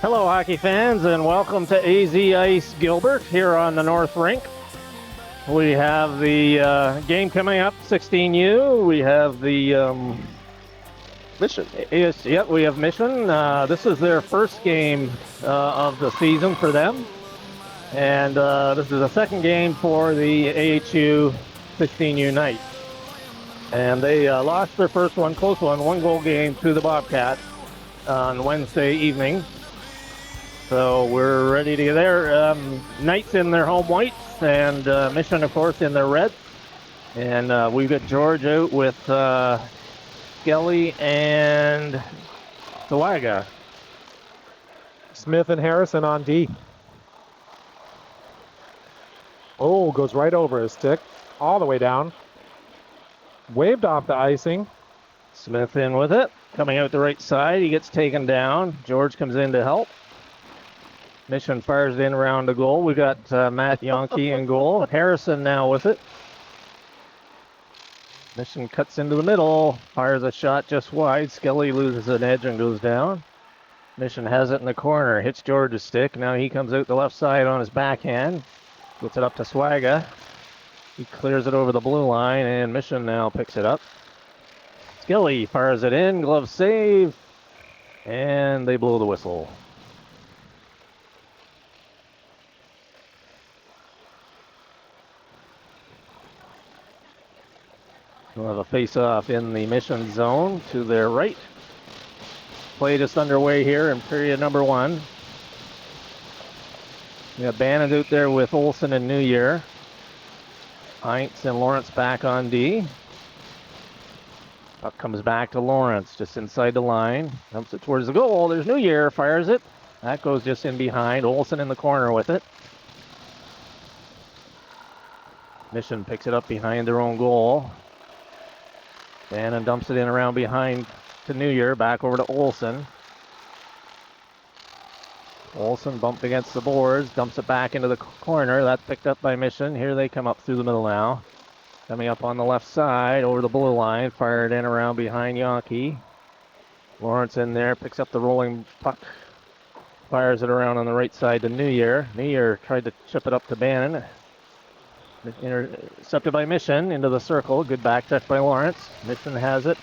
Hello, hockey fans, and welcome to AZ Ice Gilbert here on the North Rink. We have the game coming up, 16U. We have the Mission. yes, yep, we have Mission. This is their first game of the season for them, and this is the second game for the AHU 16U Knights. And they lost their first one, close one-goal game to the Bobcats on Wednesday evening. So we're ready to get there. Knights in their home whites and Mission, of course, in their red. And we've got George out with Skelly and Sawaga. Smith and Harrison on D. Oh, goes right over his stick, all the way down. Waved off the icing. Smith in with it. Coming out the right side, he gets taken down. George comes in to help. Mission fires it in around the goal. We got Matt Yonke in goal. Harrison now with it. Mission cuts into the middle, fires a shot just wide. Skelly loses an edge and goes down. Mission has it in the corner, hits George's stick. Now he comes out the left side on his backhand. Gets it up to Swaga. He clears it over the blue line, and Mission now picks it up. Skelly fires it in, glove save, and they blow the whistle. We'll have a face-off in the Mission zone to their right. Play just underway here in period number one. We got Bannon out there with Olsen and New Year. Heinz and Lawrence back on D. Puck comes back to Lawrence, just inside the line. Dumps it towards the goal. There's New Year, fires it. That goes just in behind. Olsen in the corner with it. Mission picks it up behind their own goal. Bannon dumps it in around behind to New Year, back over to Olsen. Olsen bumped against the boards, dumps it back into the corner. That's picked up by Mission. Here they come up through the middle now. Coming up on the left side, over the blue line, fired in around behind Yonke. Lawrence in there, picks up the rolling puck, fires it around on the right side to New Year. New Year tried to chip it up to Bannon. Intercepted by Mission into the circle. Good back check by Lawrence. Mission has it.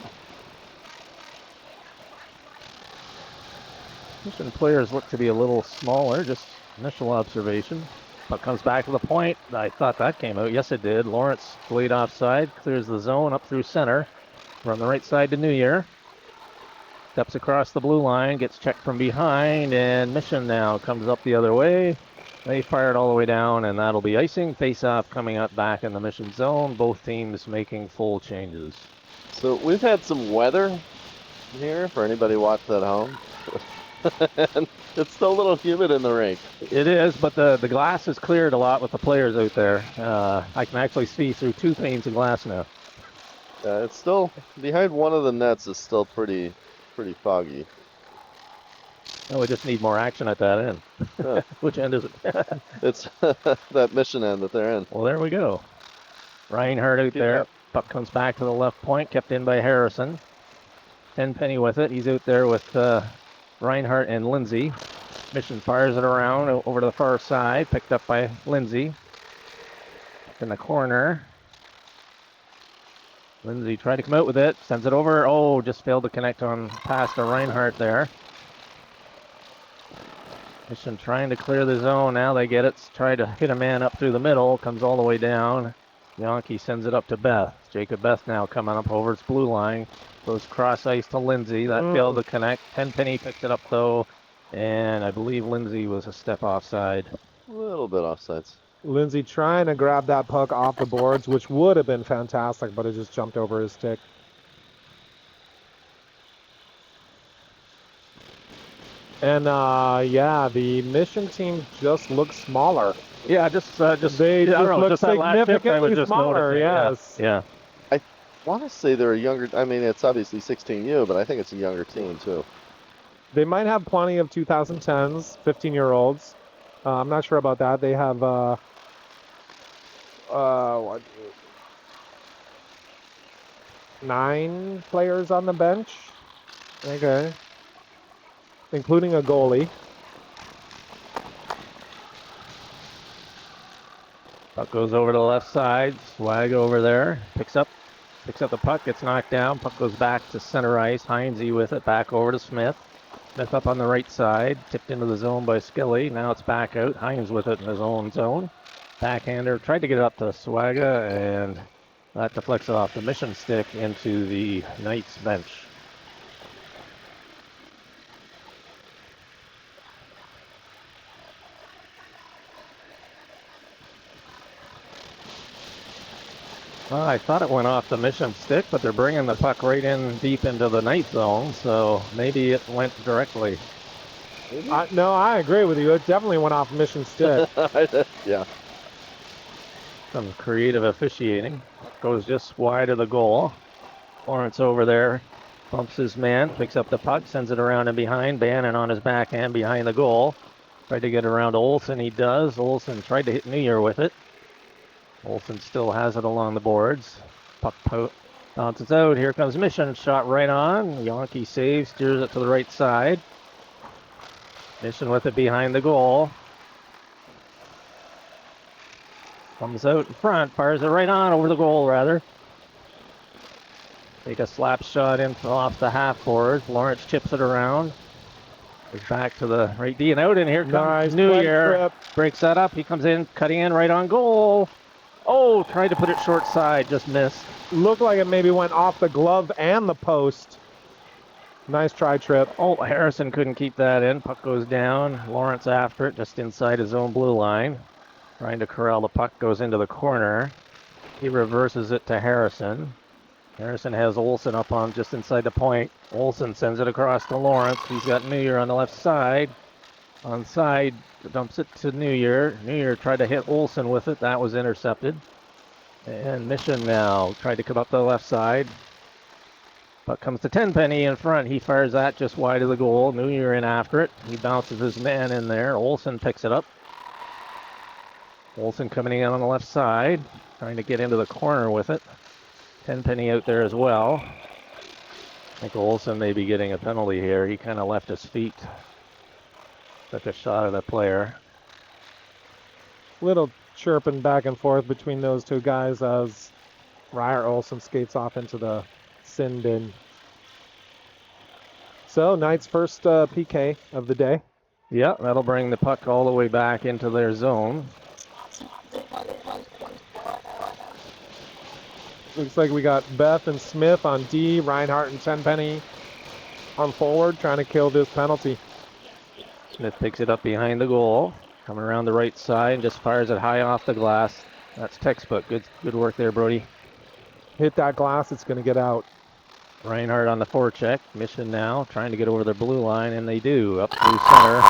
Mission players look to be a little smaller, just initial observation. Puck comes back to the point. I thought that came out. Yes, it did. Lawrence played offside, clears the zone up through center. We're on the right side to New Year. Steps across the blue line, gets checked from behind, and Mission now comes up the other way. They fired all the way down, and that'll be icing. Face-off coming up back in the Mission zone. Both teams making full changes. So we've had some weather here for anybody watching at home. And it's still a little humid in the rink. It is, but the glass is cleared a lot with the players out there. I can actually see through two panes of glass now. It's still behind one of the nets is still pretty foggy. Oh, we just need more action at that end. Huh. Which end is it? It's that Mission end that they're in. Well, there we go. Reinhardt out there. Puck comes back to the left point, kept in by Harrison. Tenpenny with it. He's out there with Reinhardt and Lindsay. Mission fires it around over to the far side, picked up by Lindsay. In the corner. Lindsay tried to come out with it, sends it over. Oh, just failed to connect on pass to Reinhardt there. Mission trying to clear the zone. Now they get it. Try to hit a man up through the middle. Comes all the way down. Yonke sends it up to Beth. Jacob Beth now coming up over its blue line. Goes cross ice to Lindsay. That failed to connect. Tenpenny picked it up though. And I believe Lindsay was a step offside. A little bit offsides. Lindsay trying to grab that puck off the boards, which would have been fantastic, but it just jumped over his stick. And yeah, the Mission team just looks smaller. Yeah, just They just look significantly smaller. Yes. Yeah. I want to say they're a younger. I mean, it's obviously 16U, but I think it's a younger team too. They might have plenty of 2010s, 15-year-olds. I'm not sure about that. They have what, 9 players on the bench. Okay. Including a goalie. Puck goes over to the left side. Swag over there. Picks up the puck. Gets knocked down. Puck goes back to center ice. Heinze with it. Back over to Smith. Smith up on the right side. Tipped into the zone by Skilly. Now it's back out. Hines with it in his own zone. Backhander. Tried to get it up to Swaga, and that deflects it off the Mission stick into the Knights bench. Well, I thought it went off the Mission stick, but they're bringing the puck right in deep into the Knight zone, so maybe it went directly. No, I agree with you. It definitely went off Mission stick. Yeah. Some creative officiating. Goes just wide of the goal. Lawrence over there bumps his man, picks up the puck, sends it around and behind. Bannon on his backhand behind the goal. Tried to get around Olsen, he does. Olsen tried to hit New Year with it. Olsen still has it along the boards. Puck bounces out. Here comes Mission. Shot right on. Yankee saves, steers it to the right side. Mission with it behind the goal. Comes out in front. Fires it right on over the goal, rather. Take a slap shot in off the half board. Lawrence chips it around. Goes back to the right D and out. And here comes New Year. Breaks that up. He comes in, cutting in right on goal. Oh, tried to put it short side, just missed. Looked like it maybe went off the glove and the post. Nice try, Trip. Oh, Harrison couldn't keep that in. Puck goes down. Lawrence after it, just inside his own blue line. Trying to corral the puck, goes into the corner. He reverses it to Harrison. Harrison has Olsen up on just inside the point. Olsen sends it across to Lawrence. He's got New Year on the left side. Onside, dumps it to New Year. New Year tried to hit Olsen with it. That was intercepted. And Mission now tried to come up the left side. Puck comes to Tenpenny in front. He fires that just wide of the goal. New Year in after it. He bounces his man in there. Olsen picks it up. Olsen coming in on the left side. Trying to get into the corner with it. Tenpenny out there as well. I think Olsen may be getting a penalty here. He kind of left his feet. Took a shot at the player. Little chirping back and forth between those two guys as Ryer Olsen skates off into the sin bin. So, Knights' first PK of the day. Yeah, that'll bring the puck all the way back into their zone. Looks like we got Beth and Smith on D, Reinhardt and Tenpenny on forward, trying to kill this penalty. Smith picks it up behind the goal. Coming around the right side and just fires it high off the glass. That's textbook. Good work there, Brody. Hit that glass, it's going to get out. Reinhardt on the forecheck. Mission now trying to get over the blue line, and they do. Up through center.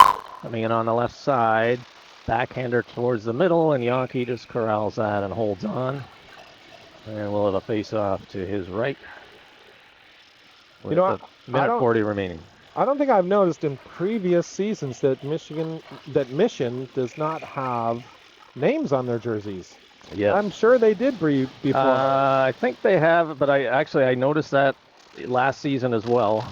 Coming in on the left side. Backhander towards the middle, and Yankee just corrals that and holds on. And we'll have a face-off to his right. With a minute 40 remaining. I don't think I've noticed in previous seasons that Mission does not have names on their jerseys. Yes. I'm sure they did before. I think they have, but I noticed that last season as well.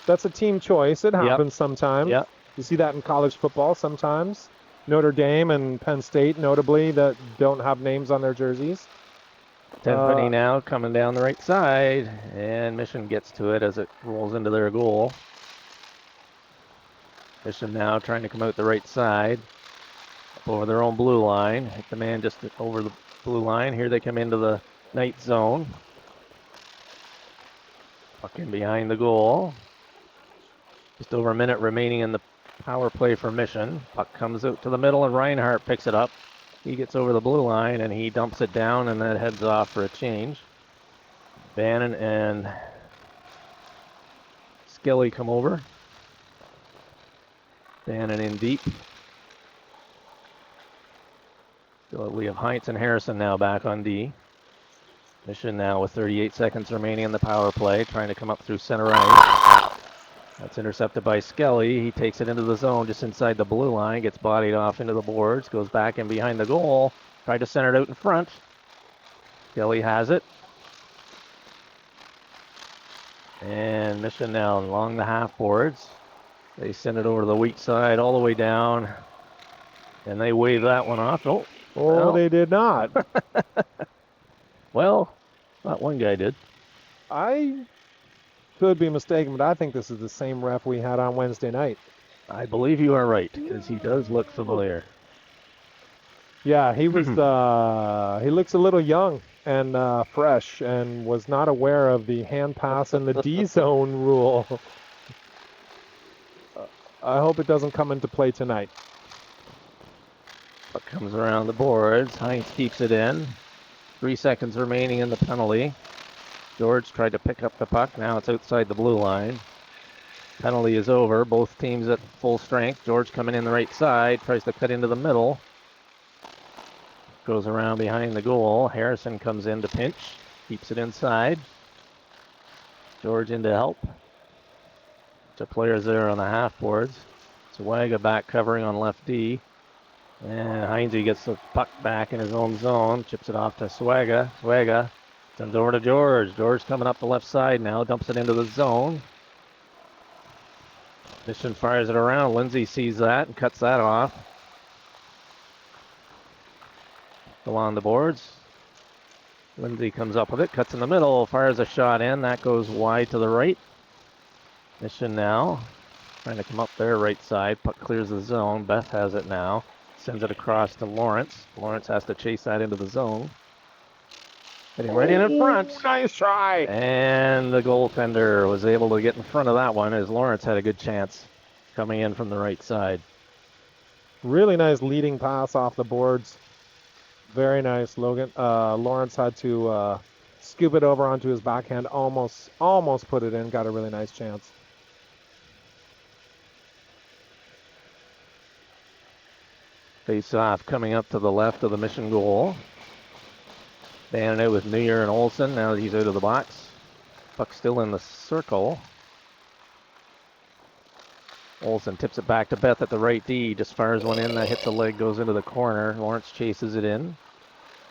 That's a team choice. It happens sometimes. Yep. You see that in college football sometimes. Notre Dame and Penn State, notably, that don't have names on their jerseys. Tenpenny now coming down the right side, and Mission gets to it as it rolls into their goal. Mission now trying to come out the right side, up over their own blue line. Hit the man just over the blue line. Here they come into the Knight zone. Puck in behind the goal. Just over a minute remaining in the power play for Mission. Puck comes out to the middle, and Reinhardt picks it up. He gets over the blue line, and he dumps it down, and that heads off for a change. Bannon and Skilly come over. Bannon in deep. So we have Heinz and Harrison now back on D. Mission now with 38 seconds remaining in the power play, trying to come up through center ice. That's intercepted by Skelly. He takes it into the zone just inside the blue line, gets bodied off into the boards, goes back in behind the goal, tried to center it out in front. Skelly has it. And Mission now along the half boards. They send it over to the weak side all the way down, and they wave that one off. Oh, Oh, Well. they did not. Well, not one guy did. I could be mistaken, but I think this is the same ref we had on Wednesday night. I believe you are right, because he does look familiar. Yeah, he was. He looks a little young and fresh, and was not aware of the hand pass and the D zone rule. I hope it doesn't come into play tonight. Puck comes around the boards. Heinz keeps it in. 3 seconds remaining in the penalty. George tried to pick up the puck. Now it's outside the blue line. Penalty is over. Both teams at full strength. George coming in the right side. Tries to cut into the middle. Goes around behind the goal. Harrison comes in to pinch. Keeps it inside. George in to help. The players there on the half boards. Swaga back covering on left D. And Heinze gets the puck back in his own zone. Chips it off to Swaga. Swaga sends over to George. George coming up the left side now. Dumps it into the zone. Mission fires it around. Lindsay sees that and cuts that off. Along the boards. Lindsay comes up with it. Cuts in the middle. Fires a shot in. That goes wide to the right. Mission now. Trying to come up there right side. Puck clears the zone. Beth has it now. Sends it across to Lawrence. Lawrence has to chase that into the zone. Hitting right in front. Nice try. And the goaltender was able to get in front of that one as Lawrence had a good chance coming in from the right side. Really nice leading pass off the boards. Very nice, Logan. Lawrence had to scoop it over onto his backhand. Almost put it in. Got a really nice chance. Face off coming up to the left of the Mission goal. Banding it with New Year and Olsen. Now that he's out of the box. Puck still in the circle. Olsen tips it back to Beth at the right D. Just fires one in. That hits the leg, goes into the corner. Lawrence chases it in.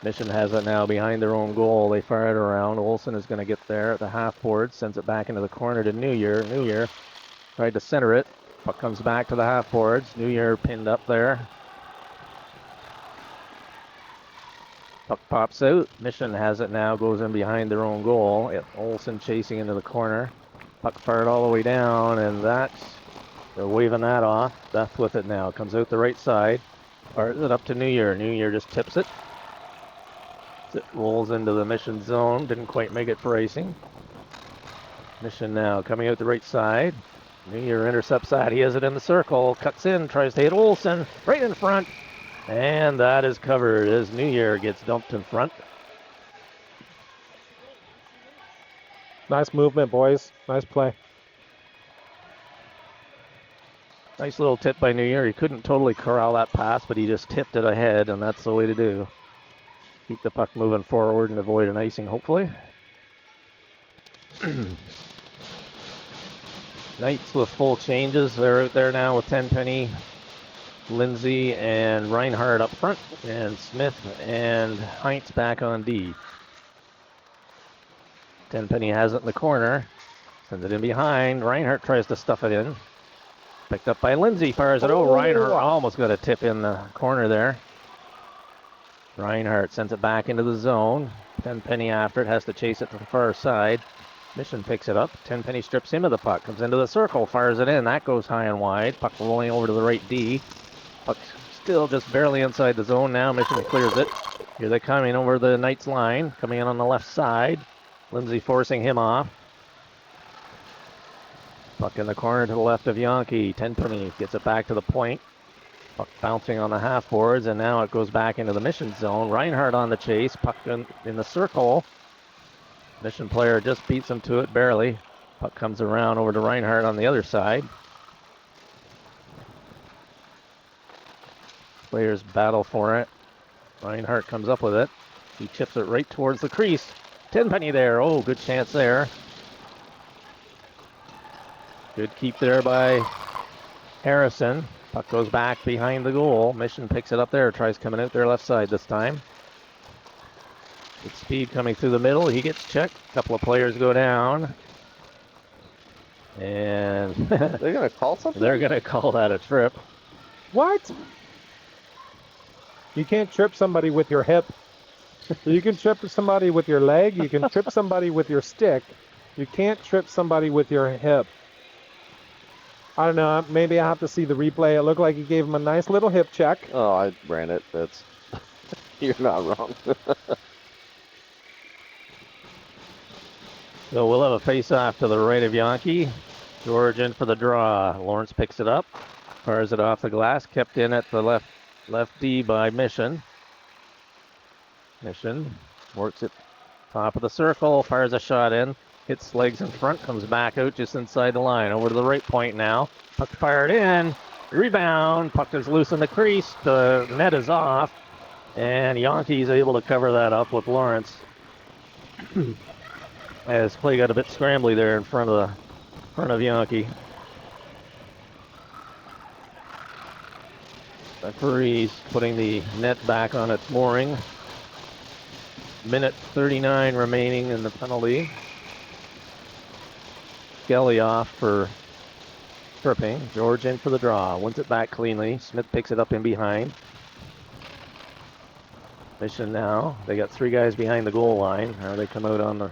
Mission has it now behind their own goal. They fire it around. Olsen is going to get there at the half board. Sends it back into the corner to New Year. New Year tried to center it. Puck comes back to the half boards. New Year pinned up there. Puck pops out. Mission has it now. Goes in behind their own goal. Olsen chasing into the corner. Puck fired all the way down, and they're waving that off. Beth with it now. Comes out the right side. Fires it up to New Year. New Year just tips it. It rolls into the Mission zone. Didn't quite make it for icing. Mission now coming out the right side. New Year intercepts that. He has it in the circle. Cuts in. Tries to hit Olsen. Right in front. And that is covered as New Year gets dumped in front. Nice movement, boys. Nice play. Nice little tip by New Year. He couldn't totally corral that pass, but he just tipped it ahead, and that's the way to do. Keep the puck moving forward and avoid an icing, hopefully. Knights with full changes. They're out there now with Tenpenny, Lindsay, and Reinhardt up front, and Smith and Heinz back on D. Tenpenny has it in the corner. Sends it in behind. Reinhardt tries to stuff it in. Picked up by Lindsay. Fires it over. Reinhardt almost got a tip in the corner there. Reinhardt sends it back into the zone. Tenpenny after it. Has to chase it to the far side. Mission picks it up. Tenpenny strips him of the puck. Comes into the circle. Fires it in. That goes high and wide. Puck rolling over to the right D. Puck still just barely inside the zone now. Mission clears it. Here they come in over the Knights line. Coming in on the left side. Lindsay forcing him off. Puck in the corner to the left of Yankee. Tenpenny gets it back to the point. Puck bouncing on the half boards, and now it goes back into the Mission zone. Reinhardt on the chase. Puck in the circle. Mission player just beats him to it barely. Puck comes around over to Reinhardt on the other side. Players battle for it. Reinhardt comes up with it. He chips it right towards the crease. Tenpenny there. Oh, good chance there. Good keep there by Harrison. Puck goes back behind the goal. Mission picks it up there. Tries coming out their left side this time. Good speed coming through the middle. He gets checked. A couple of players go down. And They're going to call something? they're going to call that a trip. What? You can't trip somebody with your hip. You can trip somebody with your leg. You can trip somebody with your stick. You can't trip somebody with your hip. I don't know. Maybe I have to see the replay. It looked like he gave him a nice little hip check. Oh, I ran it. That's you're not wrong. So we'll have a face-off to the right of Yankee. George in for the draw. Lawrence picks it up, fires it off the glass, kept in at the left D by Mission. Mission works it top of the circle, fires a shot in, hits legs in front, comes back out just inside the line. Over to the right point now. Puck fired in. Rebound. Puck is loose in the crease. The net is off. And Yankee's able to cover that up with Lawrence. As play got a bit scrambly there in front of Yankee. Referee's putting the net back on its mooring. Minute 39 remaining in the penalty. Skelly off for tripping. George in for the draw. Wins it back cleanly. Smith picks it up in behind. Mission now. They got three guys behind the goal line. Now they come out on the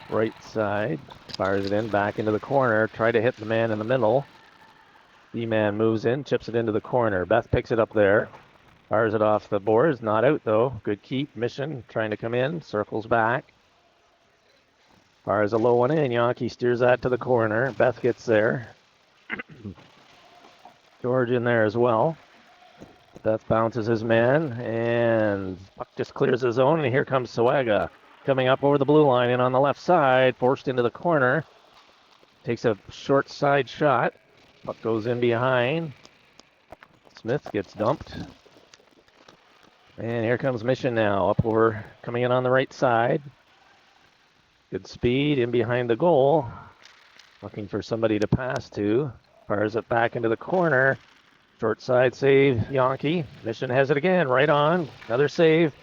right side. Fires it in back into the corner. Try to hit the man in the middle. D-man moves in, chips it into the corner. Beth picks it up there. Fires it off the boards. Not out though. Good keep. Mission trying to come in. Circles back. Fires a low one in. Yankee steers that to the corner. Beth gets there. George in there as well. Beth bounces his man, and puck just clears the zone, and here comes Sawaga. Coming up over the blue line and on the left side, forced into the corner. Takes a short side shot. Puck goes in behind. Smith gets dumped. And here comes Mission now, up over, coming in on the right side. Good speed in behind the goal. Looking for somebody to pass to. Fires it back into the corner. Short side save, Yankee. Mission has it again, right on. Another save.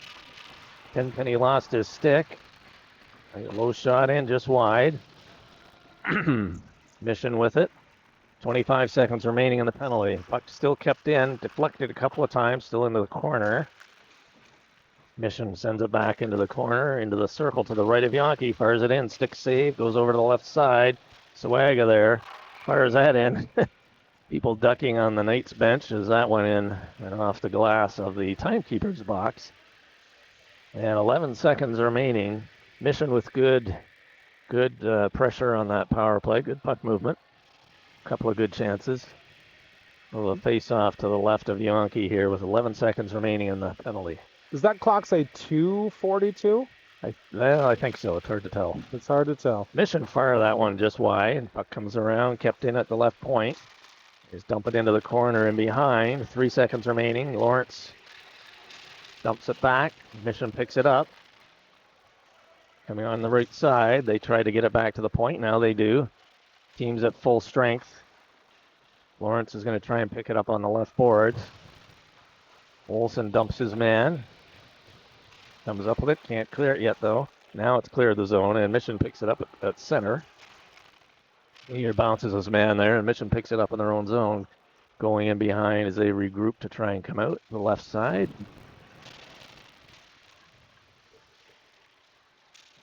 Tenpenny lost his stick. A low shot in, just wide. Mission with it. 25 seconds remaining in the penalty. Puck still kept in, deflected a couple of times, still into the corner. Mission sends it back into the corner, into the circle to the right of Yankee. Fires it in, stick save, goes over to the left side. Sawaga there, fires that in. People ducking on the Knights bench as that went in and off the glass of the timekeeper's box. And 11 seconds remaining. Mission with good pressure on that power play. Good puck movement. A couple of good chances. A little face-off to the left of Yankee here with 11 seconds remaining in the penalty. Does that clock say 2:42? I think so. It's hard to tell. It's hard to tell. Mission fire that one just wide. Puck comes around, kept in at the left point. Just dump it into the corner and behind. 3 seconds remaining. Lawrence dumps it back. Mission picks it up. Coming on the right side. They try to get it back to the point. Now they do. Team's at full strength. Lawrence is going to try and pick it up on the left boards. Olsen dumps his man. Comes up with it. Can't clear it yet, though. Now it's cleared the zone, and Mission picks it up at center. Here bounces his man there, and Mission picks it up in their own zone. Going in behind as they regroup to try and come out the left side.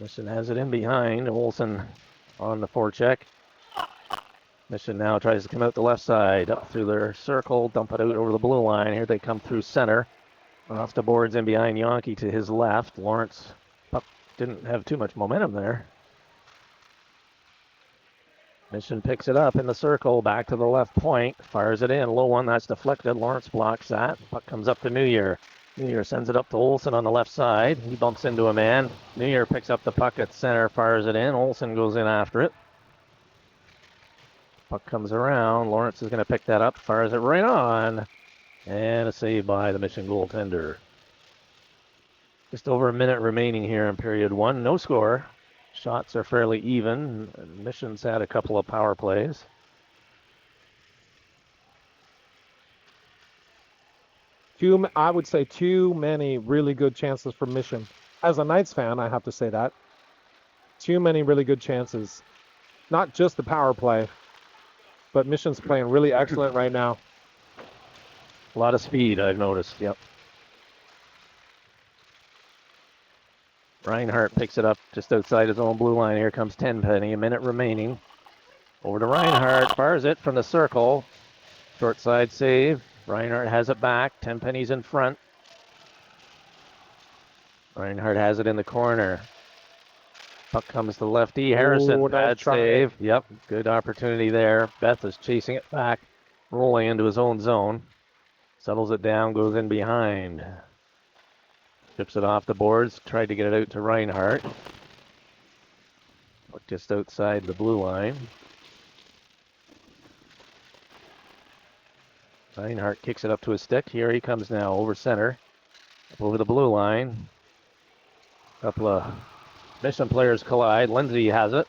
Mission has it in behind. Olsen on the forecheck. Mission now tries to come out the left side, up through their circle, dump it out over the blue line. Here they come through center. Off the boards in behind Yankee to his left. Lawrence puck didn't have too much momentum there. Mission picks it up in the circle, back to the left point, fires it in. Low one, that's deflected. Lawrence blocks that. Puck comes up to New Year. New Year sends it up to Olsen on the left side. He bumps into a man. New Year picks up the puck at center, fires it in. Olsen goes in after it. Puck comes around. Lawrence is going to pick that up, fires it right on. And a save by the Mission goaltender. Just over a minute remaining here in period one. No score. Shots are fairly even. Mission's had a couple of power plays. I would say too many really good chances for Mission. As a Knights fan, I have to say that. Too many really good chances. Not just the power play, but Mission's playing really excellent right now. A lot of speed, I've noticed. Yep. Reinhardt picks it up just outside his own blue line. Here comes Tenpenny, a minute remaining. Over to Reinhardt, fires it from the circle. Short side save. Reinhardt has it back. Tenpenny's in front. Reinhardt has it in the corner. Puck comes to lefty. Harrison, Ooh, nice bad try. save. Yep, good opportunity there. Beth is chasing it back, rolling into his own zone. Settles it down, goes in behind. Chips it off the boards, tried to get it out to Reinhardt. Puck just outside the blue line. Reinhardt kicks it up to his stick. Here he comes now, over center. Up over the blue line. Couple of Mission players collide. Lindsay has it,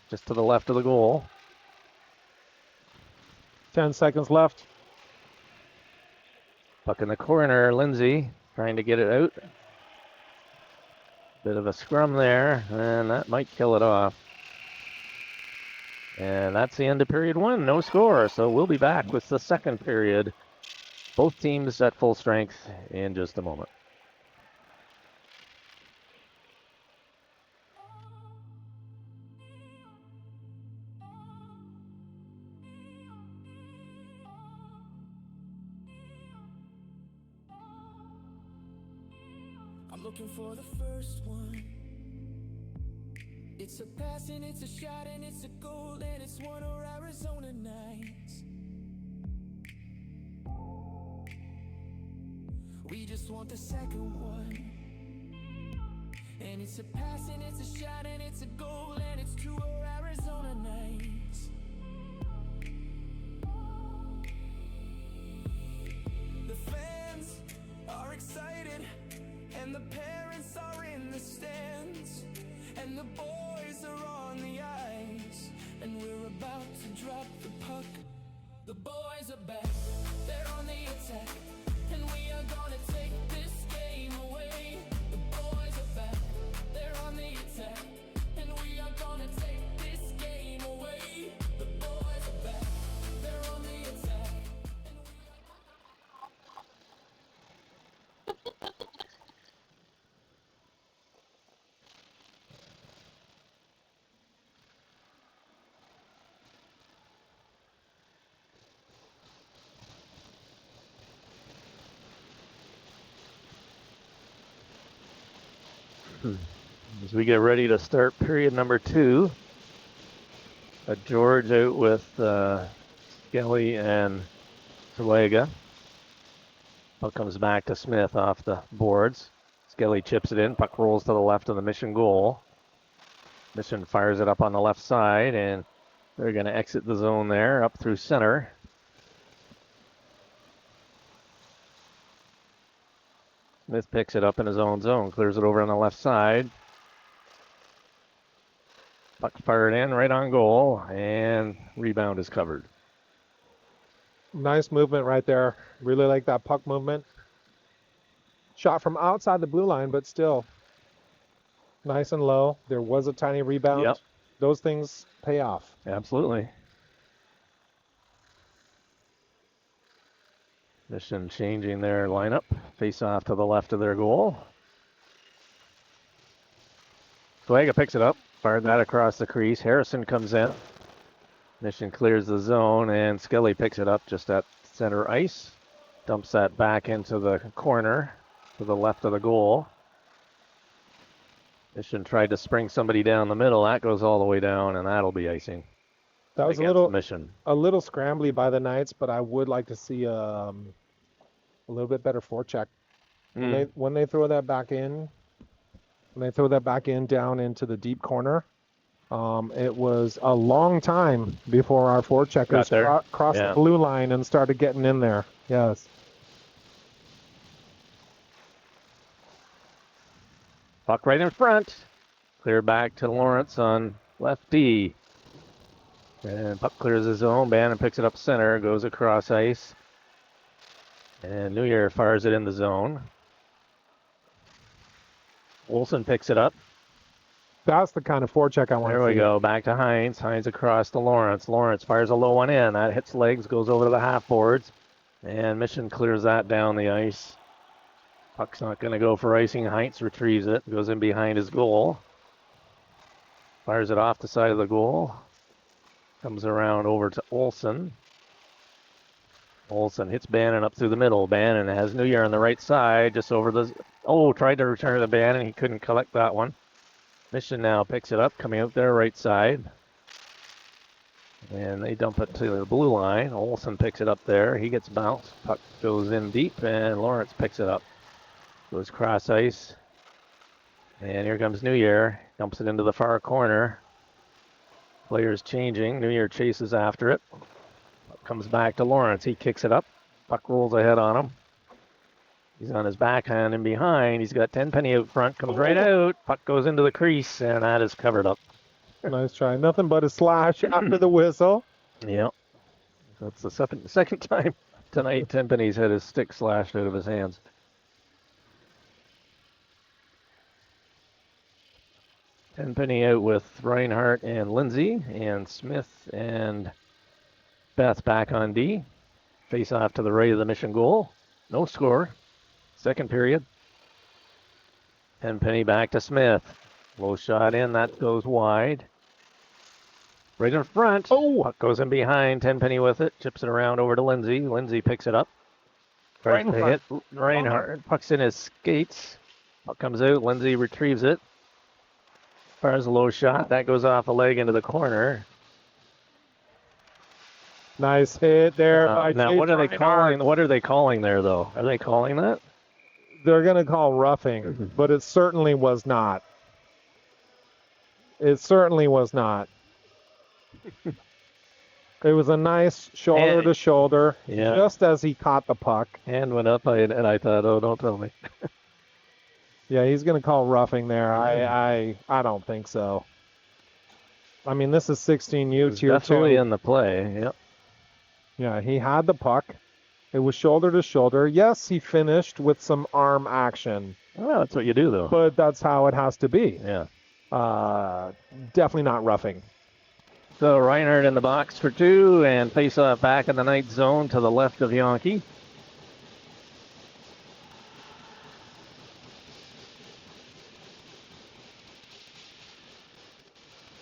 just to the left of the goal. 10 seconds left. Puck in the corner, Lindsay trying to get it out. Bit of a scrum there, and that might kill it off. And that's the end of period one, no score. So we'll be back with the second period. Both teams at full strength in just a moment. I'm looking for the first one. It's a pass and it's a shot and it's a goal and it's one of Arizona nights. We just want the second one. And it's a pass and it's a shot and it's a goal and it's two of Arizona nights. The fans are excited and the parents are in the stands and the boys are on the ice and we're about to drop the puck. The boys are back, they're on the attack, and we are gonna take this game away. The boys are back, they're on the attack, and we are gonna take this game away. The boys are back, they're on the attack, and we As we get ready to start period number two, George out with Skelly and Zulega. Puck comes back to Smith off the boards. Skelly chips it in. Puck rolls to the left of the Mission goal. Mission fires it up on the left side, and they're going to exit the zone there, up through center. Smith picks it up in his own zone, clears it over on the left side. Puck fired in right on goal, and rebound is covered. Nice movement right there. Really like that puck movement. Shot from outside the blue line, but still nice and low. There was a tiny rebound. Yep. Those things pay off. Absolutely. Mission changing their lineup. Face off to the left of their goal. Swagga picks it up. Fired that across the crease. Harrison comes in. Mission clears the zone, and Skelly picks it up just at center ice. Dumps that back into the corner to the left of the goal. Mission tried to spring somebody down the middle. That goes all the way down, and that'll be icing. That was Mission. a little scrambly by the Knights, but I would like to see a little bit better forecheck. When they throw that back in, down into the deep corner, it was a long time before our forecheckers crossed the blue line and started getting in there. Yes. Puck right in front. Clear back to Lawrence on left D. And puck clears the zone. Bannon picks it up center, goes across ice. And New Year fires it in the zone. Olsen picks it up. That's the kind of forecheck I want to see. There we go. Back to Hines. Hines across to Lawrence. Lawrence fires a low one in. That hits legs, goes over to the half boards. And Mission clears that down the ice. Puck's not going to go for icing. Heinz retrieves it, goes in behind his goal. Fires it off the side of the goal. Comes around over to Olsen. Olsen hits Bannon up through the middle. Bannon has New Year on the right side, just over the... Oh, tried to return to Bannon. He couldn't collect that one. Mission now picks it up, coming out there right side. And they dump it to the blue line. Olsen picks it up there. He gets bounced. Puck goes in deep, and Lawrence picks it up. Goes cross ice. And here comes New Year. Dumps it into the far corner. Players changing. New Year chases after it. Puck comes back to Lawrence. He kicks it up. Puck rolls ahead on him. He's on his backhand and behind. He's got Tenpenny out front. Comes right out. Puck goes into the crease, and that is covered up. Nice try. Nothing but a slash after the whistle. Yeah. That's the second time tonight Tenpenny's had his stick slashed out of his hands. Tenpenny out with Reinhardt and Lindsay, and Smith and Beth back on D. Face off to the right of the Mission goal. No score. Second period. Tenpenny back to Smith. Low shot in. That goes wide. Right in front. Oh, puck goes in behind. Tenpenny with it. Chips it around over to Lindsay. Lindsay picks it up. Tries to hit Reinhardt. Puck's in his skates. Puck comes out. Lindsay retrieves it. Fires a low shot. That goes off a leg into the corner. Nice hit there. Now, what are they calling? What are they calling there, though? Are they calling that? They're going to call roughing, but it certainly was not. It certainly was not. It was a nice shoulder to shoulder, just as he caught the puck. Hand went up, and I thought, oh, don't tell me. Yeah, he's going to call roughing there. I don't think so. I mean, this is 16U tier 2. Definitely in the play. Yep. Yeah, he had the puck. It was shoulder to shoulder. Yes, he finished with some arm action. Well, that's what you do, though. But that's how it has to be. Yeah. Definitely not roughing. So Reinhardt in the box for 2, and face off back in the night zone to the left of Yonke.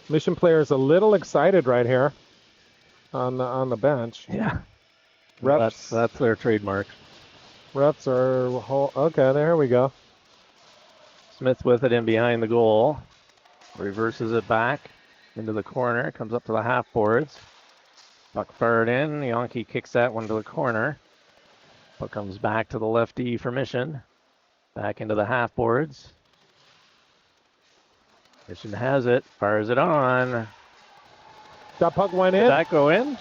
Mission player is a little excited right here on the bench. Yeah. Reps. That's their trademark. Reps are okay. There we go. Smith with it in behind the goal. Reverses it back into the corner. Comes up to the half boards. Puck fired in. Yonke kicks that one to the corner. Puck comes back to the lefty for Mission. Back into the half boards. Mission has it. Fires it on. That puck went in. Did that go in?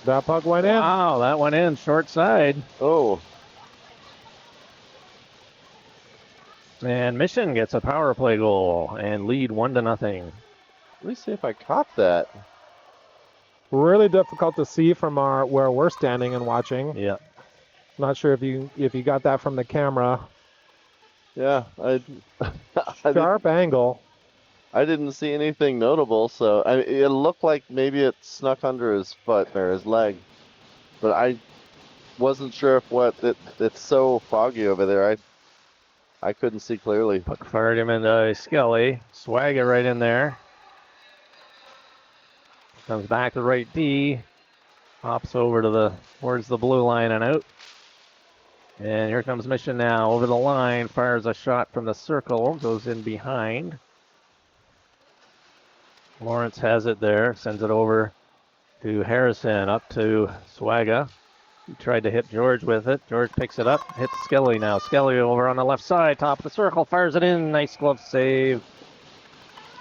That puck went in. Wow, that went in short side. Oh. And Mission gets a power play goal and lead 1-0. Let me see if I caught that. Really difficult to see from where we're standing and watching. Yeah. Not sure if you got that from the camera. Yeah, Sharp angle. I didn't see anything notable, so it looked like maybe it snuck under his foot or his leg, but I wasn't sure if it's so foggy over there. I couldn't see clearly. Puck fired him into Skelly. Swagger right in there. Comes back to right D. Hops over towards the blue line and out. And here comes Mission now over the line. Fires a shot from the circle. Goes in behind. Lawrence has it there. Sends it over to Harrison. Up to Swaga. He tried to hit George with it. George picks it up. Hits Skelly now. Skelly over on the left side. Top of the circle. Fires it in. Nice glove save.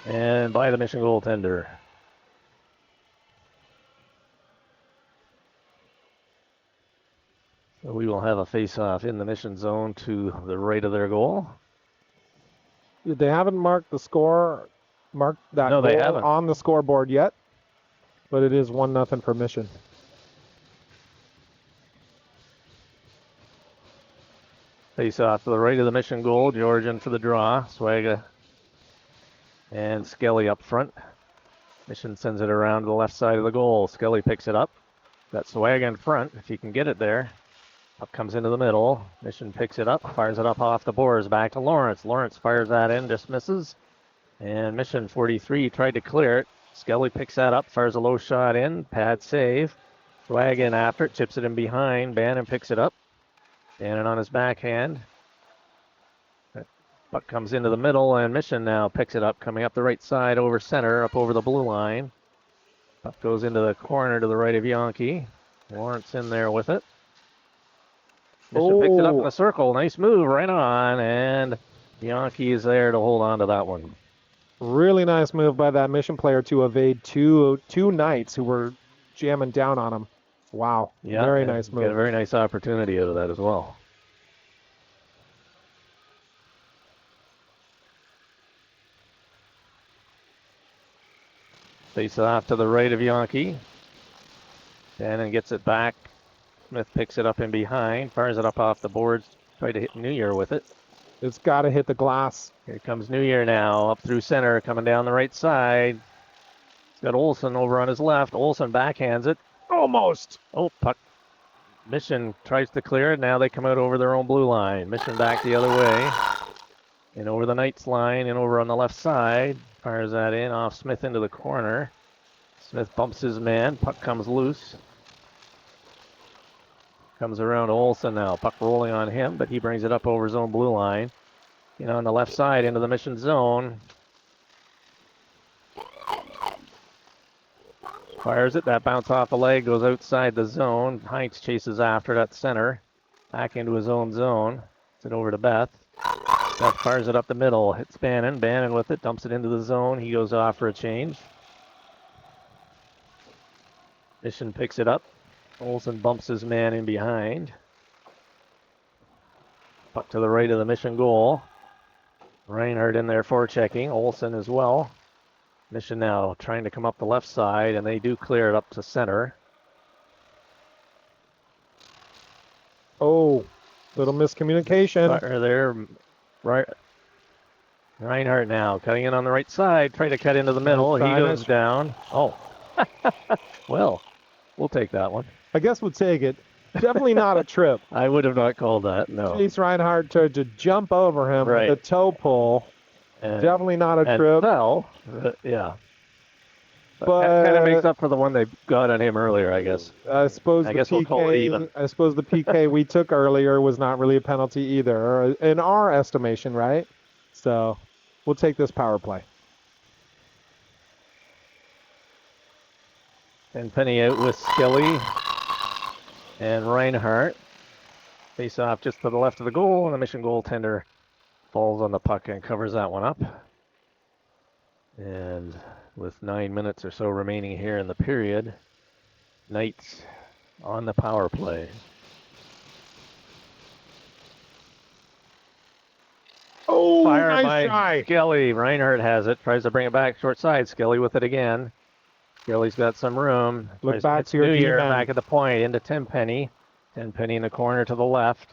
And by the Mission goaltender. So we will have a face-off in the Mission zone to the right of their goal. They haven't marked the score, marked that No, they goal haven't. on the scoreboard yet, but it is 1-0 for Mission. Face-off to the right of the Mission goal. George in for the draw. Swaga and Skelly up front. Mission sends it around to the left side of the goal. Skelly picks it up. Got Swaga in front, if he can get it there. Puck comes into the middle. Mission picks it up, fires it up off the boards, back to Lawrence. Lawrence fires that in, just misses. And Mission 43 tried to clear it. Skelly picks that up, fires a low shot in, pad save. Swag in after it, chips it in behind. Bannon picks it up. Bannon on his backhand. Puck comes into the middle, and Mission now picks it up, coming up the right side over center, up over the blue line. Puck goes into the corner to the right of Yankee. Lawrence in there with it. Mission picks it up in the circle. Nice move, right on, and Yankee is there to hold on to that one. Really nice move by that Mission player to evade two Knights who were jamming down on him. Wow. Yeah, very nice Got a move. very nice opportunity out of that as well. Face off to the right of Yankee. Bannon gets it back. Smith picks it up in behind, fires it up off the boards, tried to hit New Year with it. It's got to hit the glass. Here comes New Year now, up through center, coming down the right side. He's got Olsen over on his left. Olsen backhands it. Almost. Oh, puck. Mission tries to clear it. Now they come out over their own blue line. Mission back the other way. And over the Knights line and over on the left side. Fires that in off Smith into the corner. Smith bumps his man. Puck comes loose. Comes around to Olsen now. Puck rolling on him, but he brings it up over his own blue line. On the left side into the Mission zone. Fires it. That bounce off the leg goes outside the zone. Heinz chases after it at center. Back into his own zone. It's it over to Beth. Beth fires it up the middle. Hits Bannon. Bannon with it. Dumps it into the zone. He goes off for a change. Mission picks it up. Olsen bumps his man in behind. Puck to the right of the Mission goal. Reinhardt in there forechecking. Olsen as well. Mission now trying to come up the left side, and they do clear it up to center. Oh, little miscommunication. Fire there. Right. Reinhardt now cutting in on the right side. Trying to cut into the middle. He goes down. Oh. Well, we'll take that one. I guess we'll take it. Definitely not a trip. I would have not called that, no. Chase Reinhardt tried to jump over him Right. with a toe pull. And, Definitely not a and trip. fell. Yeah. But Kind of makes up for the one they got on him earlier, I guess. I suppose I the guess we'll call it even. I suppose the PK we took earlier was not really a penalty either, in our estimation, right? So we'll take this power play. And Penny out with Skelly and Reinhardt. Face off just to the left of the goal, and the Mission goaltender falls on the puck and covers that one up. And with 9 minutes or so remaining here in the period, Knights on the power play. Oh, Fire nice by try. Skelly. Reinhardt has it. Tries to bring it back short side. Skelly with it again. Skelly's got some room. Look Tries back to to your New Year D-man. back at the point into Tenpenny. Tenpenny in the corner to the left.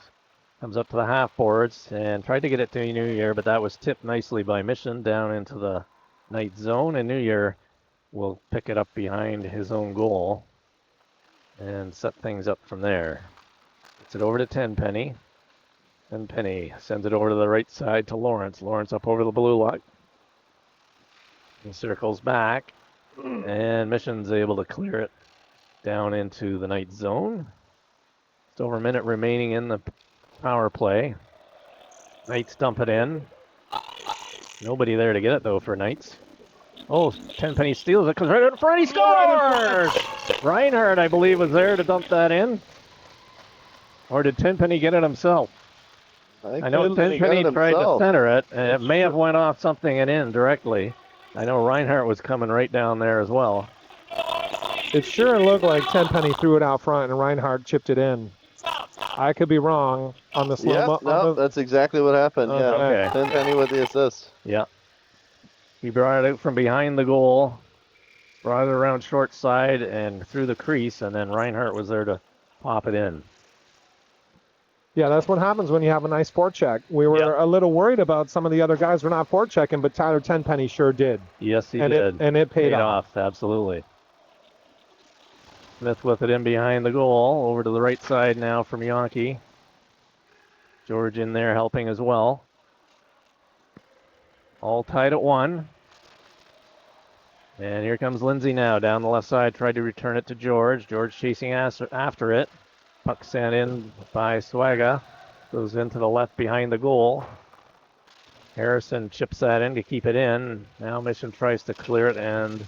Comes up to the half boards and tried to get it to New Year, but that was tipped nicely by Mission down into the Knight zone. And New Year will pick it up behind his own goal and set things up from there. Gets it over to Tenpenny. Tenpenny sends it over to the right side to Lawrence. Lawrence up over the blue line. He circles back. And Mission's able to clear it down into the Knight zone. Just over a minute remaining in the power play. Knights dump it in. Nobody there to get it, though, for Knights. Oh, Tenpenny steals it, comes right out in front, he scores! Reinhardt, I believe, was there to dump that in. Or did Tenpenny get it himself? I know Tenpenny tried to center it, and it may have went off something and in directly. I know Reinhardt was coming right down there as well. It sure looked like Tenpenny threw it out front and Reinhardt chipped it in. I could be wrong on the slow mo. No, that's exactly what happened. Okay. Yeah, Tenpenny with the assist. Yeah. He brought it out from behind the goal, brought it around short side and through the crease, and then Reinhardt was there to pop it in. Yeah, that's what happens when you have a nice forecheck. We were a little worried about some of the other guys were not forechecking, but Tyler Tenpenny sure did. Yes, he and did. It paid off. Absolutely. Smith with it in behind the goal. Over to the right side now from Yankee. George in there helping as well. All tied at 1. And here comes Lindsay now down the left side. Tried to return it to George. George chasing after it. Puck sent in by Swaga. Goes into the left behind the goal. Harrison chips that in to keep it in. Now Mission tries to clear it and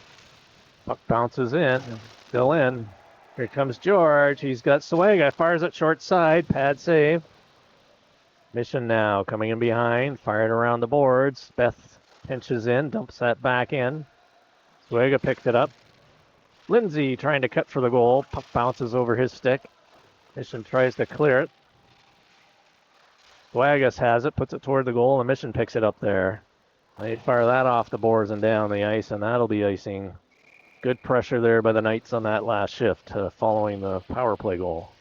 puck bounces in. Still in. Here comes George. He's got Swaga. Fires it short side. Pad save. Mission now coming in behind. Fired around the boards. Beth pinches in. Dumps that back in. Swaga picked it up. Lindsay trying to cut for the goal. Puck bounces over his stick. Mission tries to clear it. Swagas has it, puts it toward the goal, and Mission picks it up there. They fire that off the boards and down the ice, and that'll be icing. Good pressure there by the Knights on that last shift following the power play goal.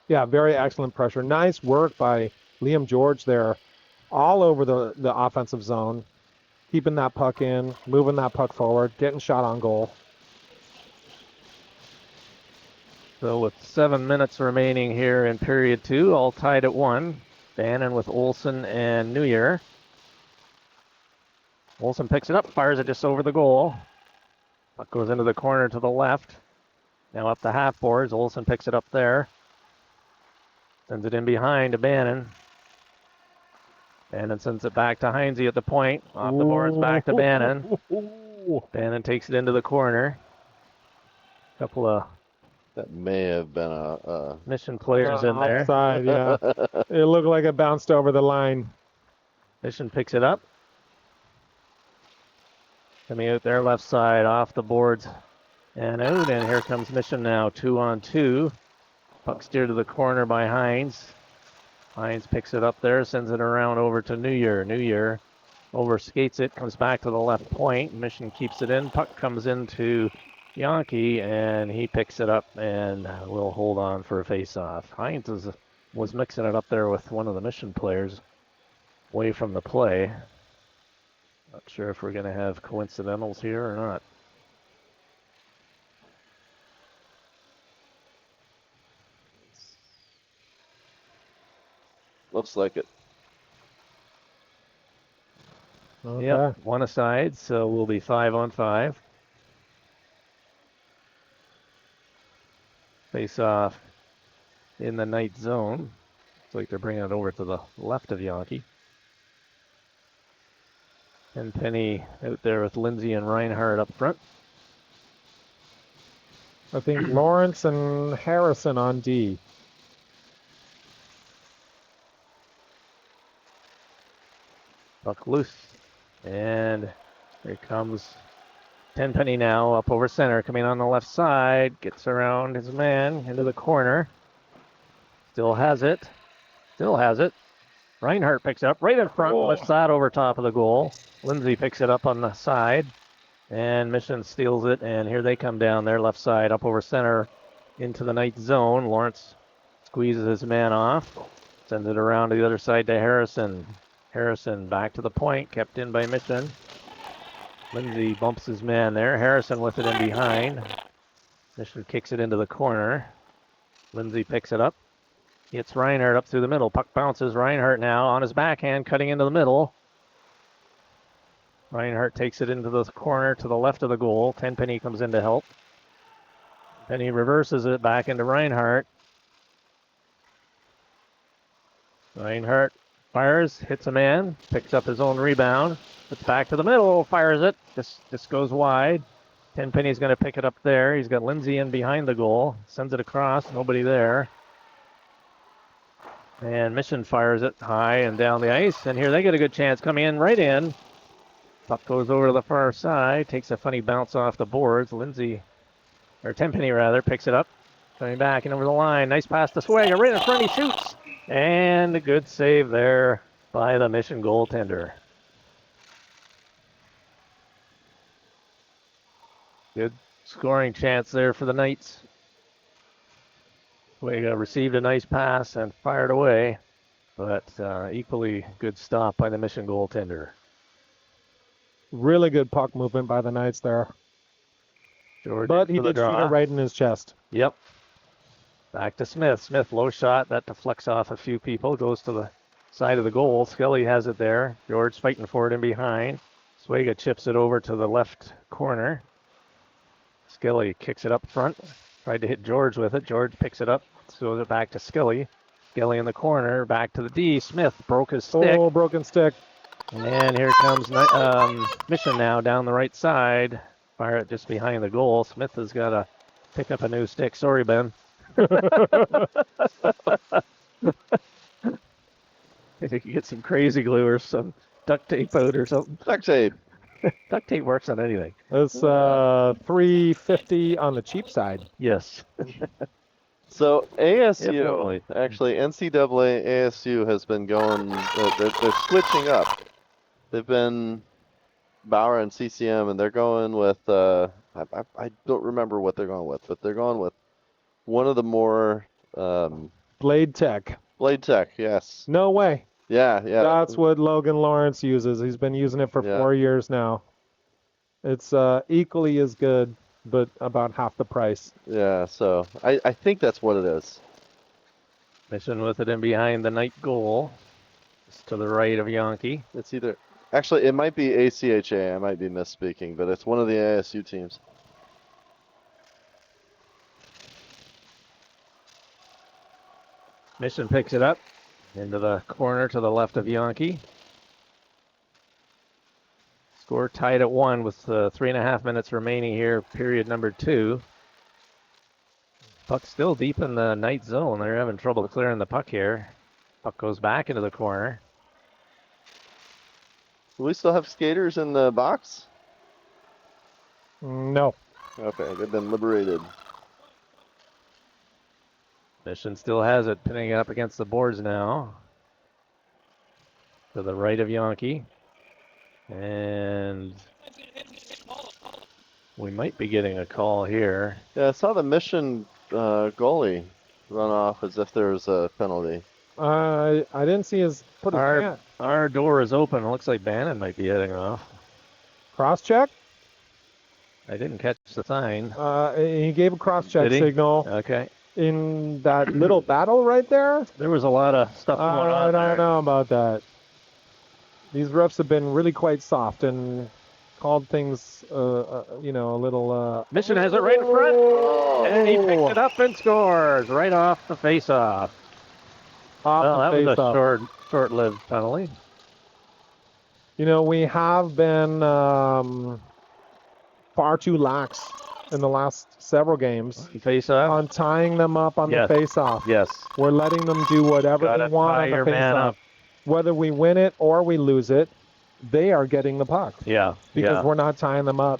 Yeah, very excellent pressure. Nice work by Liam George there, all over the offensive zone, keeping that puck in, moving that puck forward, getting shot on goal. So with 7 minutes remaining here in period 2, all tied at 1. Bannon with Olsen and New Year. Olsen picks it up, fires it just over the goal. Puck goes into the corner to the left. Now up the half boards. Olsen picks it up there. Sends it in behind to Bannon. Bannon sends it back to Heinze at the point. Off the boards, back to Bannon. Bannon takes it into the corner. Couple of That may have been a Mission players in there. Offside, yeah. It looked like it bounced over the line. Mission picks it up. Coming out there left side off the boards and out. And here comes Mission now, 2-on-2. Puck steered to the corner by Heinze. Heinze picks it up there, sends it around over to New Year. New Year overskates it, comes back to the left point. Mission keeps it in. Puck comes into Yankee, and he picks it up and will hold on for a face-off. Heinz was mixing it up there with one of the Mission players away from the play. Not sure if we're going to have coincidentals here or not. looks like it. Okay. Yep, one aside, so we'll be 5-on-5. Face off in the night zone. Looks like they're bringing it over to the left of Yankee. And Penny out there with Lindsay and Reinhardt up front. I think Lawrence and Harrison on D. Puck loose. And here comes Tenpenny now up over center, coming on the left side. Gets around his man into the corner. Still has it. Still has it. Reinhardt picks it up right in front, lifts that over top of the goal. Lindsay picks it up on the side. And Mission steals it, and here they come down their left side, up over center into the night zone. Lawrence squeezes his man off, sends it around to the other side to Harrison. Harrison back to the point, kept in by Mission. Lindsay bumps his man there. Harrison with it in behind. Mission kicks it into the corner. Lindsay picks it up. Hits Reinhardt up through the middle. Puck bounces. Reinhardt now on his backhand, cutting into the middle. Reinhardt takes it into the corner to the left of the goal. Tenpenny comes in to help. Penny reverses it back into Reinhardt. Reinhardt fires, hits a man, picks up his own rebound, puts back to the middle, fires it. This goes wide. Tenpenny's going to pick it up there. He's got Lindsay in behind the goal. Sends it across, nobody there. And Mission fires it high and down the ice. And here they get a good chance coming in, right in. Puck goes over to the far side, takes a funny bounce off the boards. Tenpenny rather, picks it up. Coming back and over the line. Nice pass to Swagger. Right in front, he shoots. And a good save there by the Mission goaltender. Good scoring chance there for the Knights. Swagger received a nice pass and fired away. But equally good stop by the Mission goaltender. Really good puck movement by the Knights there. George But he into the did shoot draw. it right in his chest. Yep. Back to Smith. Smith, low shot. That deflects off a few people. Goes to the side of the goal. Skelly has it there. George fighting for it in behind. Swega chips it over to the left corner. Skelly kicks it up front. Tried to hit George with it. George picks it up. Throws it back to Skelly. Skelly in the corner. Back to the D. Smith broke his stick. Oh, broken stick. And here comes Mission now down the right side. Fire it just behind the goal. Smith has got to pick up a new stick. Sorry, Ben. If you could get some crazy glue or some duct tape out or something. Duct tape. Duct tape works on anything. That's $3.50 on the cheap side. Yes. So ASU, Definitely. actually NCAA ASU has been going. They're switching up. They've been Bauer and CCM, and they're going with. I don't remember what they're going with, but they're going with one of the more Blade Tech. Blade Tech. Yes. No way. Yeah. That's what Logan Lawrence uses. He's been using it for 4 years now. It's equally as good, but about half the price. Yeah. So I think that's what it is. Mission with it in behind the night goal. Just to the right of Yankee. It's either. Actually, it might be ACHA. I might be misspeaking, but it's one of the ASU teams. Mission picks it up into the corner to the left of Yankee. Score tied at 1 with 3.5 minutes remaining here, period number 2. Puck still deep in the night zone. They're having trouble clearing the puck here. Puck goes back into the corner. Do we still have skaters in the box? No. Okay, they've been liberated. Mission still has it, pinning it up against the boards now. To the right of Yankee. And we might be getting a call here. Yeah, I saw the Mission goalie run off as if there was a penalty. I didn't see his put his hand. Our door is open. It looks like Bannon might be heading off. Cross check. I didn't catch the sign. He gave a cross check Did he? signal Okay. in that little battle right there. There was a lot of stuff going on I there. don't know about that. These refs have been really quite soft and called things, a little. Mission has it right in front. And he picked it up and scores right off the face-off. Well, that was a short-lived penalty. You know, we have been far too lax in the last several games Face-off? on tying them up on Yes. the face-off. Yes. We're letting them do whatever Gotta they want tie on your the man face-off. up. Whether we win it or we lose it, they are getting the puck Yeah. because we're not tying them up.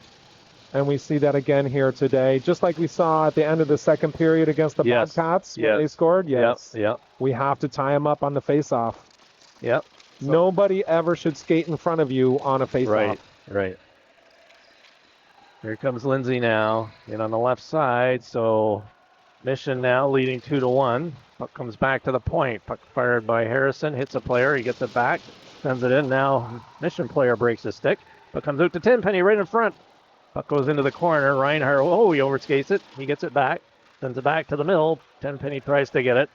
And we see that again here today, just like we saw at the end of the second period against the Yes. Bobcats when Yes. they scored. Yes. Yep. We have to tie them up on the face-off. Yep. Nobody ever should skate in front of you on a face-off. Right. Here comes Lindsay now, in on the left side. So Mission now leading 2-1. Puck comes back to the point. Puck fired by Harrison, hits a player. He gets it back, sends it in. Now Mission player breaks his stick. Puck comes out to Tenpenny right in front. Puck goes into the corner. Reinhardt, he overskates it. He gets it back, sends it back to the middle. Tenpenny tries to get it.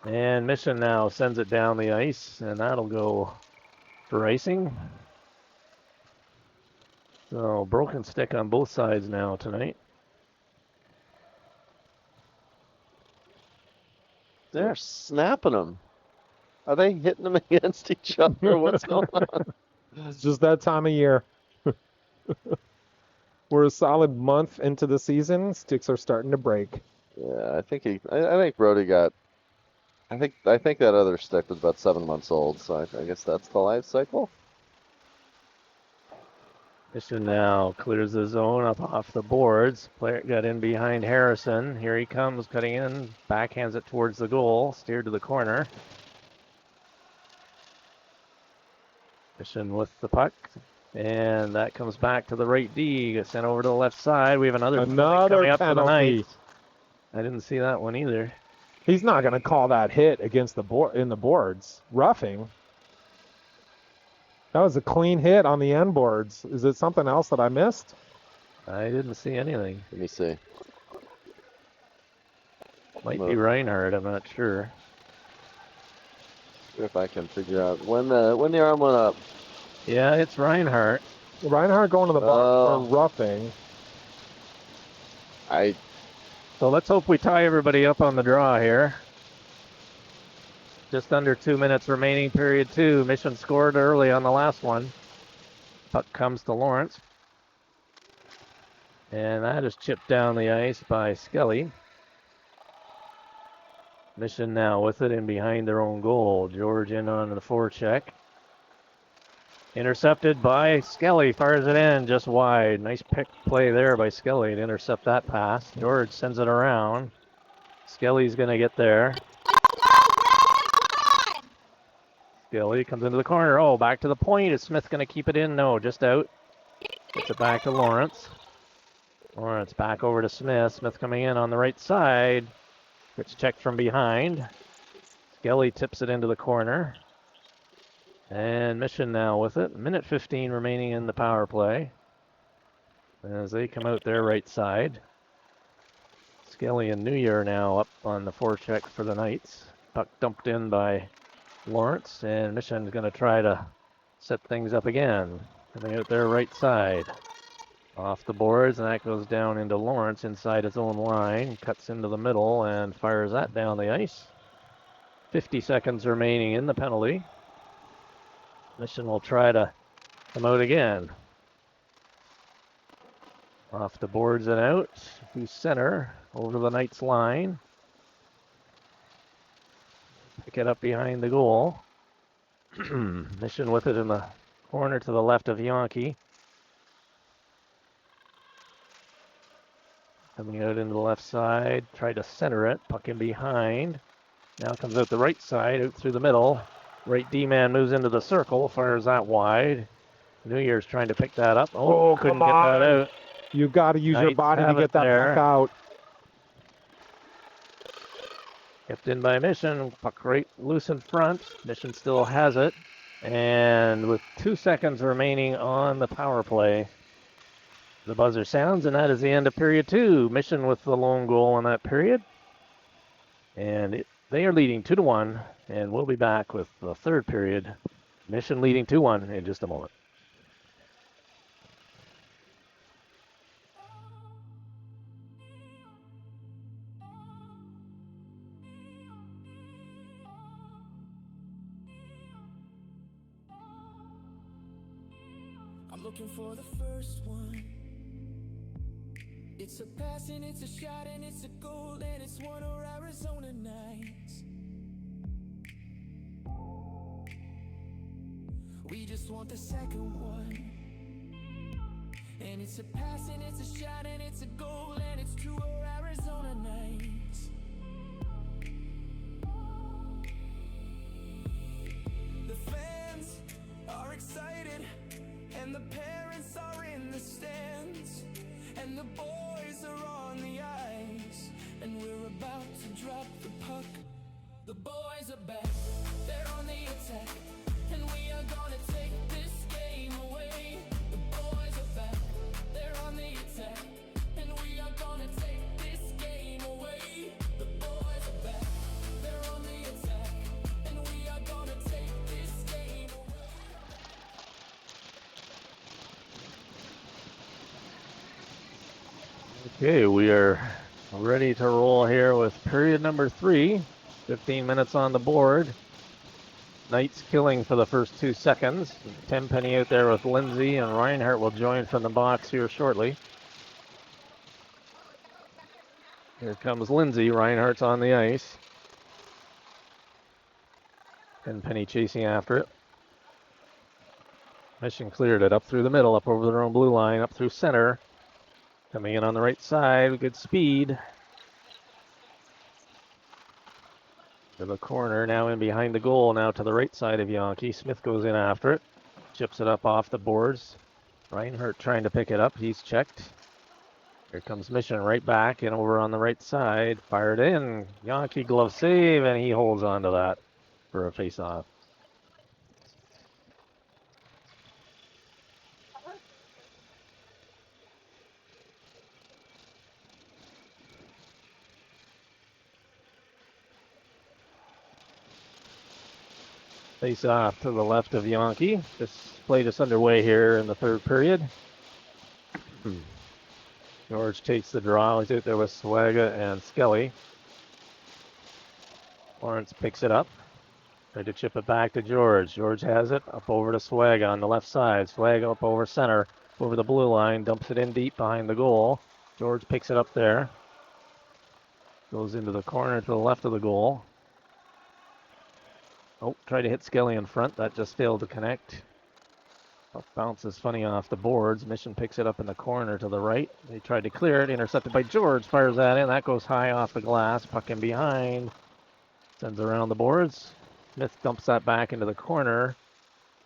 And Mission now sends it down the ice, and that'll go for icing. So broken stick on both sides now tonight. They're snapping them. Are they hitting them against each other? What's going on? It's just that time of year. We're a solid month into the season. Sticks are starting to break. Yeah, I think Brody got. I think that other stick was about 7 months old, so I guess that's the life cycle. Mission now clears the zone up off the boards. Player got in behind Harrison. Here he comes, cutting in. Backhands it towards the goal. Steered to the corner. Mission with the puck. And that comes back to the right D. Gets sent over to the left side. We have another coming up penalty. tonight. I didn't see that one either. He's not going to call that hit against the boards. Roughing. That was a clean hit on the end boards. Is it something else that I missed? I didn't see anything. Let me see. Might be Reinhardt, I'm not sure. See if I can figure out when the arm went up. Yeah, it's Reinhardt. Reinhardt going to the box for roughing. So let's hope we tie everybody up on the draw here. Just under 2 minutes remaining, period 2. Mission scored early on the last one. Puck comes to Lawrence. And that is chipped down the ice by Skelly. Mission now with it in behind their own goal. George in on the forecheck. Intercepted by Skelly. Fires it in just wide. Nice pick play there by Skelly to intercept that pass. George sends it around. Skelly's going to get there. Skelly comes into the corner. Oh, back to the point. Is Smith going to keep it in? No, just out. Gets it back to Lawrence. Lawrence back over to Smith. Smith coming in on the right side. Gets checked from behind. Skelly tips it into the corner. And Mission now with it. Minute 15 remaining in the power play. As they come out their right side. Skelly and New Year now up on the forecheck for the Knights. Puck dumped in by Lawrence, and Mission's going to try to set things up again. Coming out their right side. Off the boards, and that goes down into Lawrence inside his own line. Cuts into the middle and fires that down the ice. 50 seconds remaining in the penalty. Mission will try to come out again. Off the boards and out to center, over the Knights line. Pick it up behind the goal. Mission with it in the corner to the left of Yankee. Coming out into the left side, tried to center it, puck in behind. Now comes out the right side, out through the middle. Right D-man moves into the circle, fires that wide. New Year's trying to pick that up. Oh, couldn't get that out. You've got to use your Knights body to have get it that there. puck out. Kept in by Mission, puck right loose in front. Mission still has it. And with 2 seconds remaining on the power play, the buzzer sounds, and that is the end of period 2. Mission with the lone goal in that period. And they are leading 2-1, and we'll be back with the third period. Mission leading 2-1 in just a moment. I'm looking for the first one. It's a pass and it's a shot and it's a goal and it's one of Arizona nights. We just want the second one. And it's a pass and it's a shot and it's a goal and it's two of Arizona nights. The fans are excited and the parents are in the stands and the boys are on the ice and we're about to drop the puck. The boys are back, they're on the attack and we are gonna take this game away. The boys are back, they're on the attack and we are gonna take this game away. The boys are back, they're on the attack and we are gonna take this game away. Okay, we are ready to roll here with period number 3. 15 minutes on the board. Knights killing for the first 2 seconds. Tenpenny out there with Lindsay, and Reinhardt will join from the box here shortly. Here comes Lindsay. Reinhardt's on the ice. Tenpenny chasing after it. Mission cleared it up through the middle, up over their own blue line, up through center. Coming in on the right side with good speed. To the corner, now in behind the goal, now to the right side of Yankee. Smith goes in after it. Chips it up off the boards. Reinhardt trying to pick it up. He's checked. Here comes Mission right back and over on the right side. Fired in. Yankee glove save, and he holds on to that for a face-off. Face off to the left of Yankee. This play just underway here in the third period. George takes the draw. He's out there with Swaga and Skelly. Lawrence picks it up. Tried to chip it back to George. George has it up over to Swaga on the left side. Swaga up over center, over the blue line, dumps it in deep behind the goal. George picks it up there. Goes into the corner to the left of the goal. Oh, tried to hit Skelly in front. That just failed to connect. Puck bounces funny off the boards. Mission picks it up in the corner to the right. They tried to clear it. Intercepted by George. Fires that in. That goes high off the glass. Puck in behind. Sends around the boards. Smith dumps that back into the corner.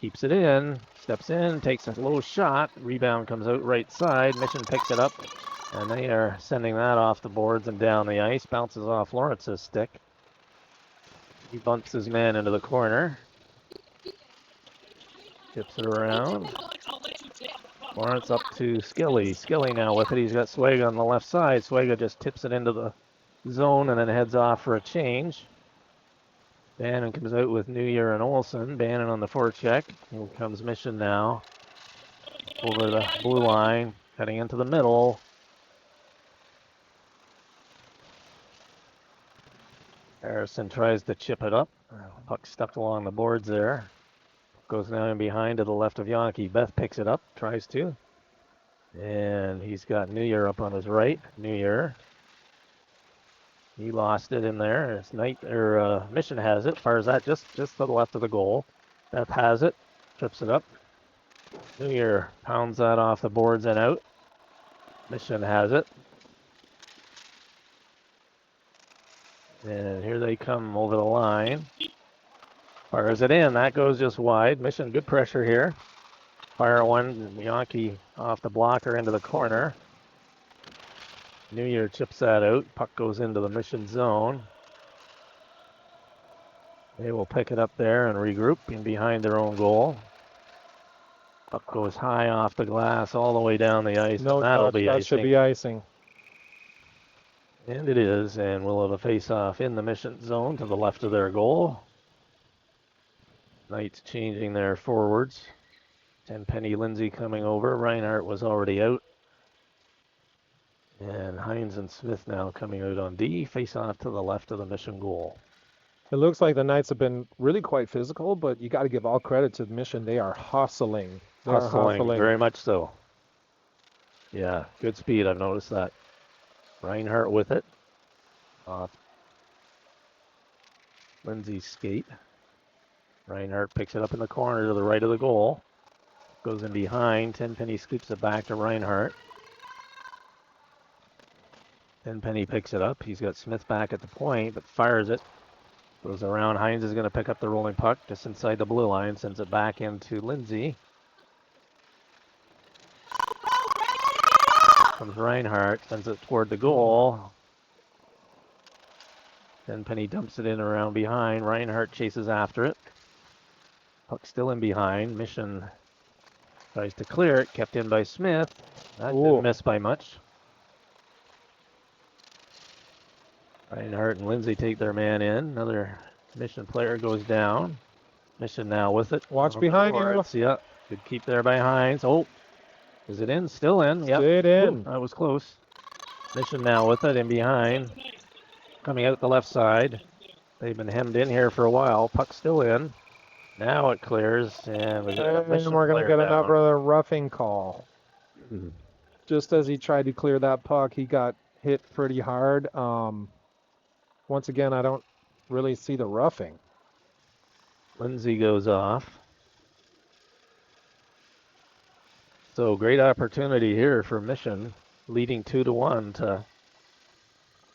Keeps it in. Steps in. Takes a low shot. Rebound comes out right side. Mission picks it up. And they are sending that off the boards and down the ice. Bounces off Lawrence's stick. He bumps his man into the corner. Tips it around. Lawrence up to Skelly. Skelly now with it. He's got Swaga on the left side. Swaga just tips it into the zone and then heads off for a change. Bannon comes out with New Year and Olsen. Bannon on the forecheck. Here comes Mission now. Over the blue line. Cutting into the middle. Harrison tries to chip it up. Puck stuck along the boards there. Goes now in behind to the left of Yankee. Beth picks it up, tries to. And he's got New Year up on his right. New Year. He lost it in there. It's Mission has it. Fires that just to the left of the goal. Beth has it. Trips it up. New Year pounds that off the boards and out. Mission has it. And here they come over the line. Fires it in. That goes just wide. Mission, good pressure here. Fire one. Yankee off the blocker into the corner. New Year chips that out. Puck goes into the Mission zone. They will pick it up there and regroup in behind their own goal. Puck goes high off the glass all the way down the ice. No That'll touch. be That icing. should be icing. And it is, and we'll have a face-off in the Mission zone to the left of their goal. Knights changing their forwards. Tenpenny Lindsay coming over. Reinhardt was already out. And Hines and Smith now coming out on D. Face-off to the left of the Mission goal. It looks like the Knights have been really quite physical, but you got to give all credit to the Mission. They are hustling. They're hustling. Very much so. Yeah, good speed. I've noticed that. Reinhardt with it. Off Lindsay's skate. Reinhardt picks it up in the corner to the right of the goal. Goes in behind. Tenpenny scoops it back to Reinhardt. Tenpenny picks it up. He's got Smith back at the point, but fires it. Goes around. Hines is going to pick up the rolling puck just inside the blue line. Sends it back into Lindsay. Comes Reinhardt. Sends it toward the goal. Tenpenny dumps it in around behind. Reinhardt chases after it. Puck still in behind. Mission tries to clear it. Kept in by Smith. That didn't miss by much. Reinhardt and Lindsay take their man in. Another Mission player goes down. Mission now with it. Watch behind you. Yeah, good keep there by Hines. Oh, is it in? Still in. Yep. Stayed in. Ooh, that was close. Mission now with it in behind. Coming out the left side. They've been hemmed in here for a while. Puck still in. Now it clears, and we're going to get another roughing call. Just as he tried to clear that puck, he got hit pretty hard. Once again, I don't really see the roughing. Lindsay goes off. So great opportunity here for Mission, leading 2-1 to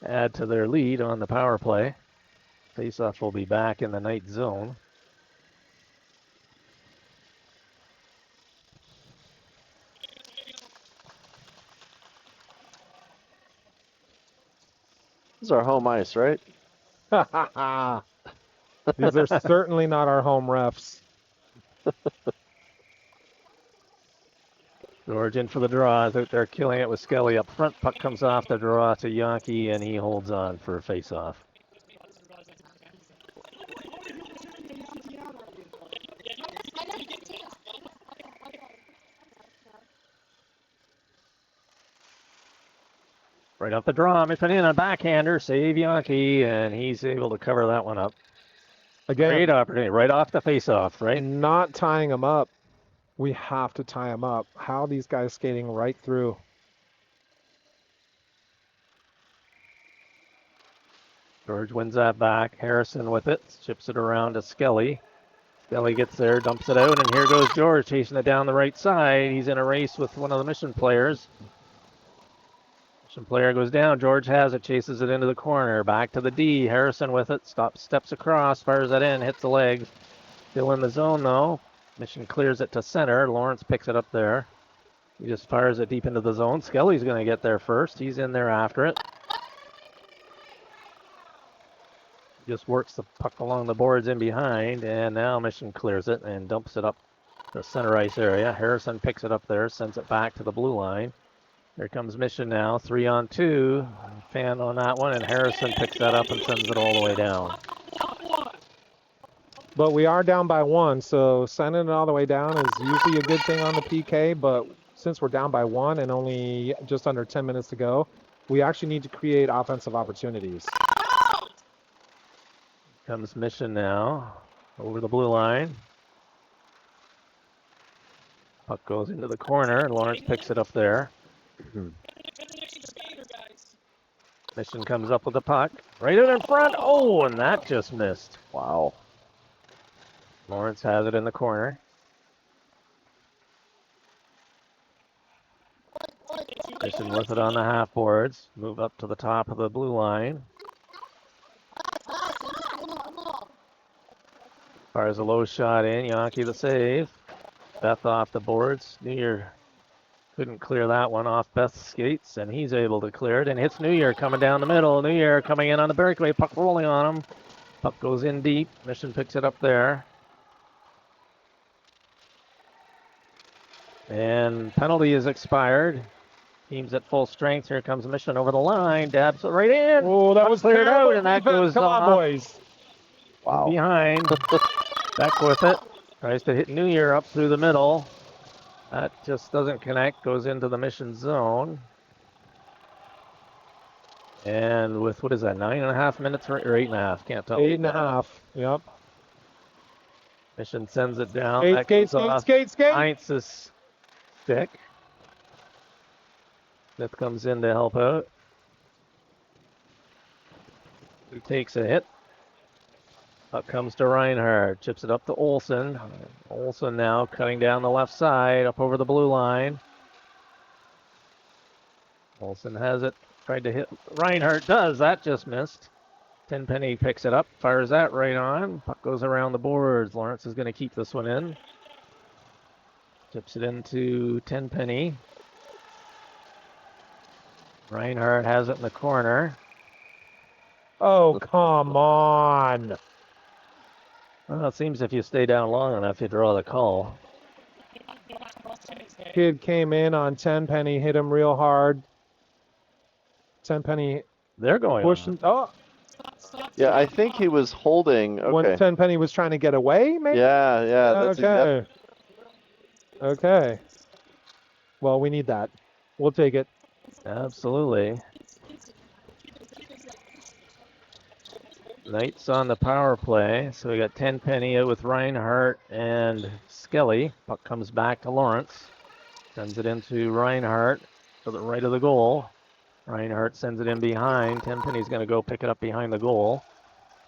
add to their lead on the power play. Faceoff will be back in the Knight zone. This is our home ice, right? These are certainly not our home refs. George in for the draw. Out there killing it with Skelly up front. Puck comes off the draw to Yankee, and he holds on for a face-off. Right off the draw, Mission in a backhander, save Yankee, and he's able to cover that one up. Again, Great opportunity, right off the face-off, right? not tying them up. We have to tie them up. How are these guys skating right through? George wins that back. Harrison with it, chips it around to Skelly. Skelly gets there, dumps it out, and here goes George chasing it down the right side. He's in a race with one of the Mission players. Mission player goes down. George has it, chases it into the corner. Back to the D. Harrison with it, steps across, fires that in, hits the legs. Still in the zone though. Mission clears it to center. Lawrence picks it up there. He just fires it deep into the zone. Skelly's going to get there first. He's in there after it. Just works the puck along the boards in behind, and now Mission clears it and dumps it up the center ice area. Harrison picks it up there, sends it back to the blue line. Here comes Mission now, 3-on-2. Fan on that one, and Harrison picks that up and sends it all the way down. But we are down by 1, so sending it all the way down is usually a good thing on the PK, but since we're down by 1 and only just under 10 minutes to go, we actually need to create offensive opportunities. Comes Mission now, over the blue line. Puck goes into the corner, and Lawrence picks it up there. Mission comes up with the puck, right in front. Oh, and that just missed. Wow. Lawrence has it in the corner. Mission with it on the half boards. Move up to the top of the blue line. Fires a low shot in. Yankee the save. Beth off the boards. New Year couldn't clear that one off Beth's skates, and he's able to clear it and hits New Year coming down the middle. New Year coming in on the breakaway. Puck rolling on him. Puck goes in deep. Mission picks it up there. And penalty is expired. Team's at full strength. Here comes Mission over the line. Dabs it right in. Oh, that was cleared terrible out, and that defense. goes Come on, off boys. Wow. behind. Back with it. Tries to hit New Year up through the middle. That just doesn't connect. Goes into the Mission zone. And with, what is that, 9.5 minutes or 8.5? Can't tell. 8.5. Yep. Mission sends it down. Skate, That skate, goes off skate, skate, skate. Heinz's stick. That comes in to help out. Who takes a hit. Up comes to Reinhardt. Chips it up to Olsen. Olsen now cutting down the left side, up over the blue line. Olsen has it. Tried to hit. Reinhardt does. That just missed. Tenpenny picks it up. Fires that right on. Puck goes around the boards. Lawrence is going to keep this one in. Tips it into Tenpenny. Reinhardt has it in the corner. Oh, come on. Well, it seems if you stay down long enough, you draw the call. Kid came in on Tenpenny, hit him real hard. Tenpenny They're going pushing. Oh, Yeah, I think he was holding. when Okay. Tenpenny was trying to get away, maybe? Yeah, That's Okay. Okay. Well, we need that. We'll take it. Absolutely. Knights on the power play. So we got Tenpenny out with Reinhardt and Skelly. Puck comes back to Lawrence. Sends it into Reinhardt to the right of the goal. Reinhardt sends it in behind. Tenpenny's going to go pick it up behind the goal.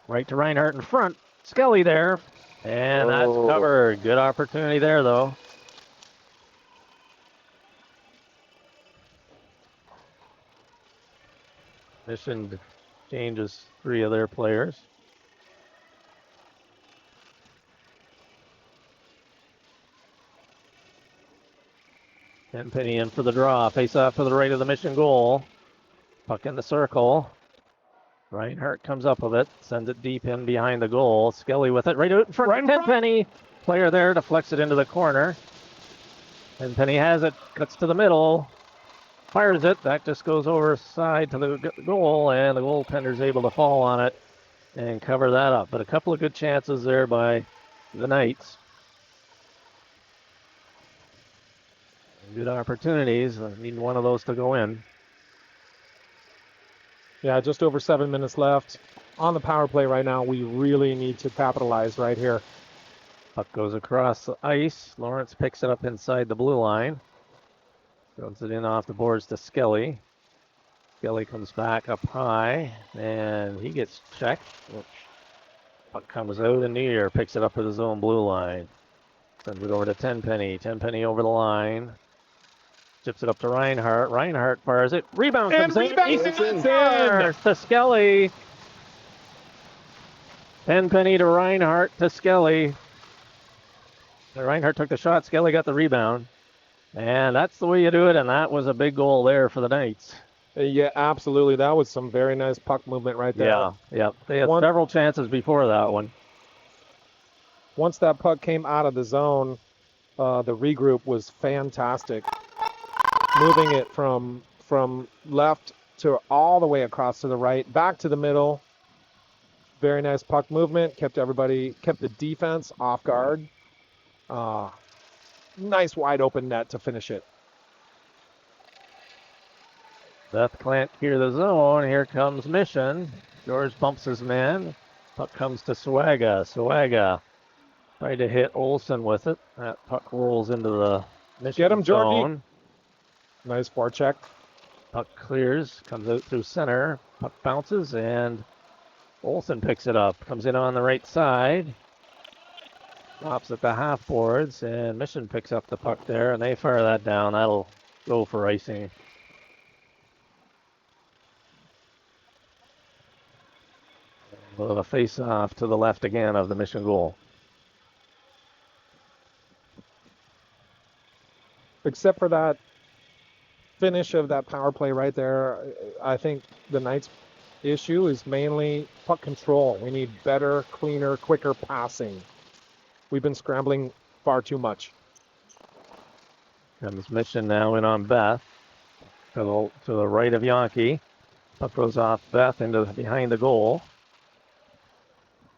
Right to Reinhardt in front. Skelly there. And that's Oh. covered. Good opportunity there, though. Mission changes 3 of their players. Tenpenny in for the draw. Face off to the right of the Mission goal. Puck in the circle. Reinhardt comes up with it. Sends it deep in behind the goal. Skelly with it. Right out in front. Right in front. Tenpenny. Player there deflects it into the corner. Tenpenny has it. Cuts to the middle. Fires it. That just goes over side to the goal, and the goaltender's able to fall on it and cover that up. But a couple of good chances there by the Knights. Good opportunities. Need one of those to go in. Yeah, just over 7 minutes left. On the power play right now, we really need to capitalize right here. Puck goes across the ice. Lawrence picks it up inside the blue line. Throws it in off the boards to Skelly. Skelly comes back up high, and he gets checked. Puck comes out in the air, picks it up with his own blue line. Sends it over to Tenpenny. Tenpenny over the line. Chips it up to Reinhardt. Reinhardt fires it. Rebound comes in. He scores to Skelly. Tenpenny to Reinhardt to Skelly. Reinhardt took the shot. Skelly got the rebound. And that's the way you do it, and that was a big goal there for the Knights. Yeah, absolutely. That was some very nice puck movement right there. Yeah. They had several chances before that one. Once that puck came out of the zone, the regroup was fantastic. Moving it from left to all the way across to the right, back to the middle. Very nice puck movement. Kept the defense off guard. Nice wide open net to finish it. Beth can't clear the zone. Here comes Mission. George bumps his man. Puck comes to Swaga. Swaga tried to hit Olsen with it. That puck rolls into the Mission Get him, Georgie. zone. Nice forecheck. Puck clears, comes out through center. Puck bounces, and Olsen picks it up. Comes in on the right side. Stops at the half boards, and Mission picks up the puck there, and they fire that down. That'll go for icing. We'll have a face-off to the left again of the Mission goal. Except for that finish of that power play right there, I think the Knights' issue is mainly puck control. We need better, cleaner, quicker passing. We've been scrambling far too much. Comes Mission now in on Beth. To the right of Yankee. Puck goes off Beth into behind the goal.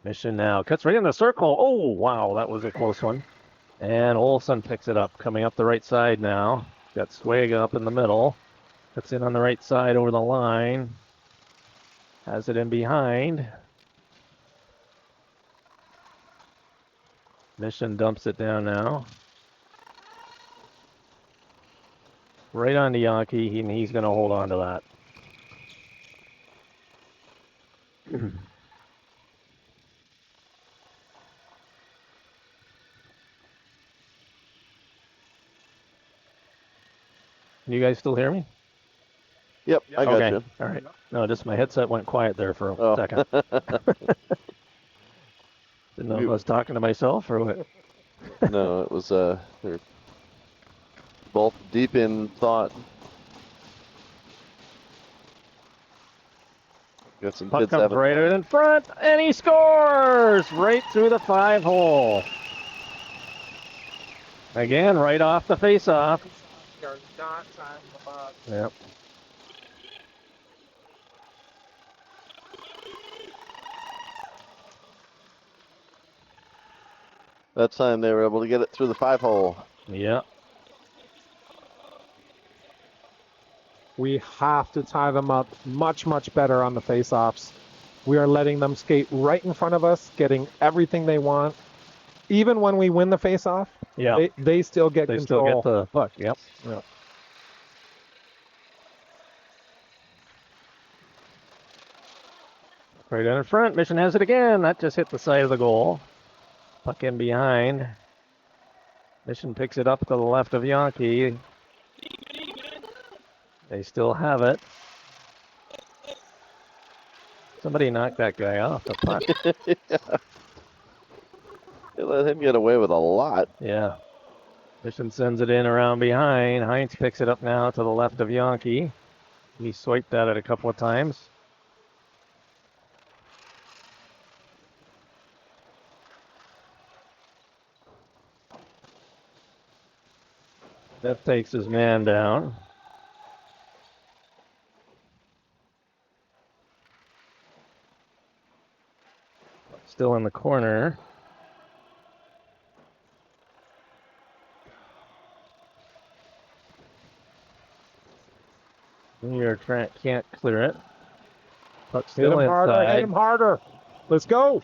Mission now cuts right in the circle. Oh, wow, that was a close one. And Olsen picks it up, coming up the right side now. Got Swaga up in the middle. Cuts in on the right side over the line. Has it in behind. Mission dumps it down now. Right on to Yankee, and he's going to hold on to that. Can you guys still hear me? Yep, I got Okay. you. All right. No, just my headset went quiet there for a second. Didn't know if I was talking to myself or what. No, it was they're both deep in thought. Got some Puck good comes seven. right out in front, and he scores right through the 5-hole. Again, right off the face-off. Yep. That time they were able to get it through the 5-hole. Yeah. We have to tie them up much, much better on the face-offs. We are letting them skate right in front of us, getting everything they want. Even when we win the face-off, Yeah. they still get They control. still get the puck. Yep. Yep. Right in front. Mission has it again. That just hit the side of the goal. Puck in behind. Mission picks it up to the left of Yankee. They still have it. Somebody knocked that guy off the puck. Yeah. They let him get away with a lot. Yeah. Mission sends it in around behind. Heinz picks it up now to the left of Yankee. He swiped at it a couple of times. That takes his man down. Still in the corner. New can't clear it. Puck Hit still him harder, hit inside. him harder. Let's go.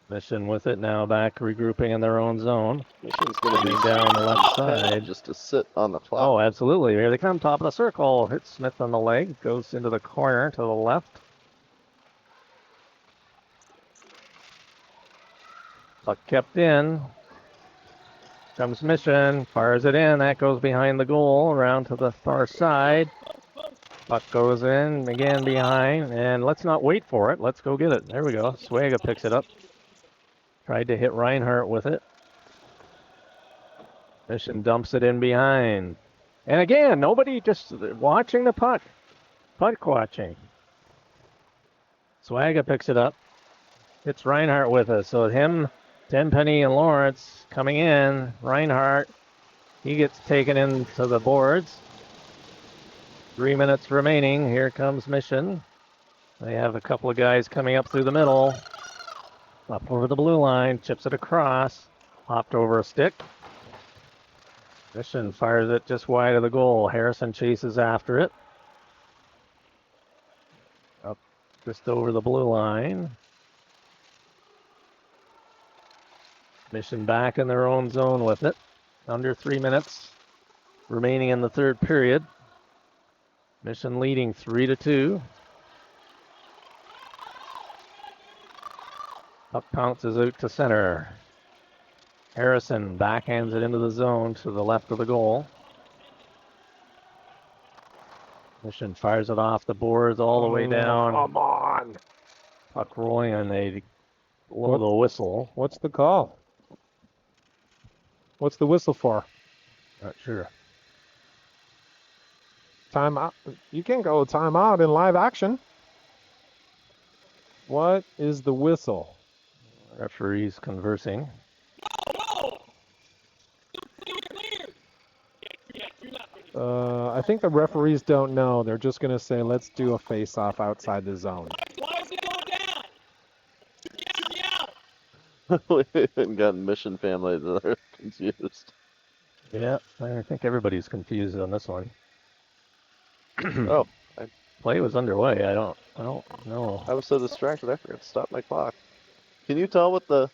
Mission with it now, back regrouping in their own zone. Mission's going to be Coming down the left side. just to sit on the clock. Oh, absolutely. Here they come, top of the circle. Hits Smith on the leg. Goes into the corner to the left. Puck kept in. Comes Mission. Fires it in. That goes behind the goal. Around to the far side. Puck goes in. Again behind. And let's not wait for it. Let's go get it. There we go. Swaga picks it up. Tried to hit Reinhardt with it. Mission dumps it in behind. And again, nobody just watching the puck. Puck watching. Swaga picks it up. It's Reinhardt with us. So him, Tenpenny, and Lawrence coming in. Reinhardt, he gets taken into the boards. 3 minutes remaining. Here comes Mission. They have a couple of guys coming up through the middle. Up over the blue line. Chips it across. Hopped over a stick. Mission fires it just wide of the goal. Harrison chases after it. Up just over the blue line. Mission back in their own zone with it. Under 3 minutes remaining in the third period. Mission leading 3-2. Puck pounces out to center. Harrison backhands it into the zone to the left of the goal. Mission fires it off the boards all the way down. Come on. Puck rolling, and they blow the whistle. What's the call? What's the whistle for? Not sure. Timeout. You can go timeout in live action. What is the whistle? Referees conversing. I think the referees don't know. They're just going to say, let's do a face-off outside the zone. We haven't gotten Mission family that are confused. Yeah, I think everybody's confused on this one. Oh, Play was underway. I don't know. I was so distracted I forgot to stop my clock. Can you tell what the...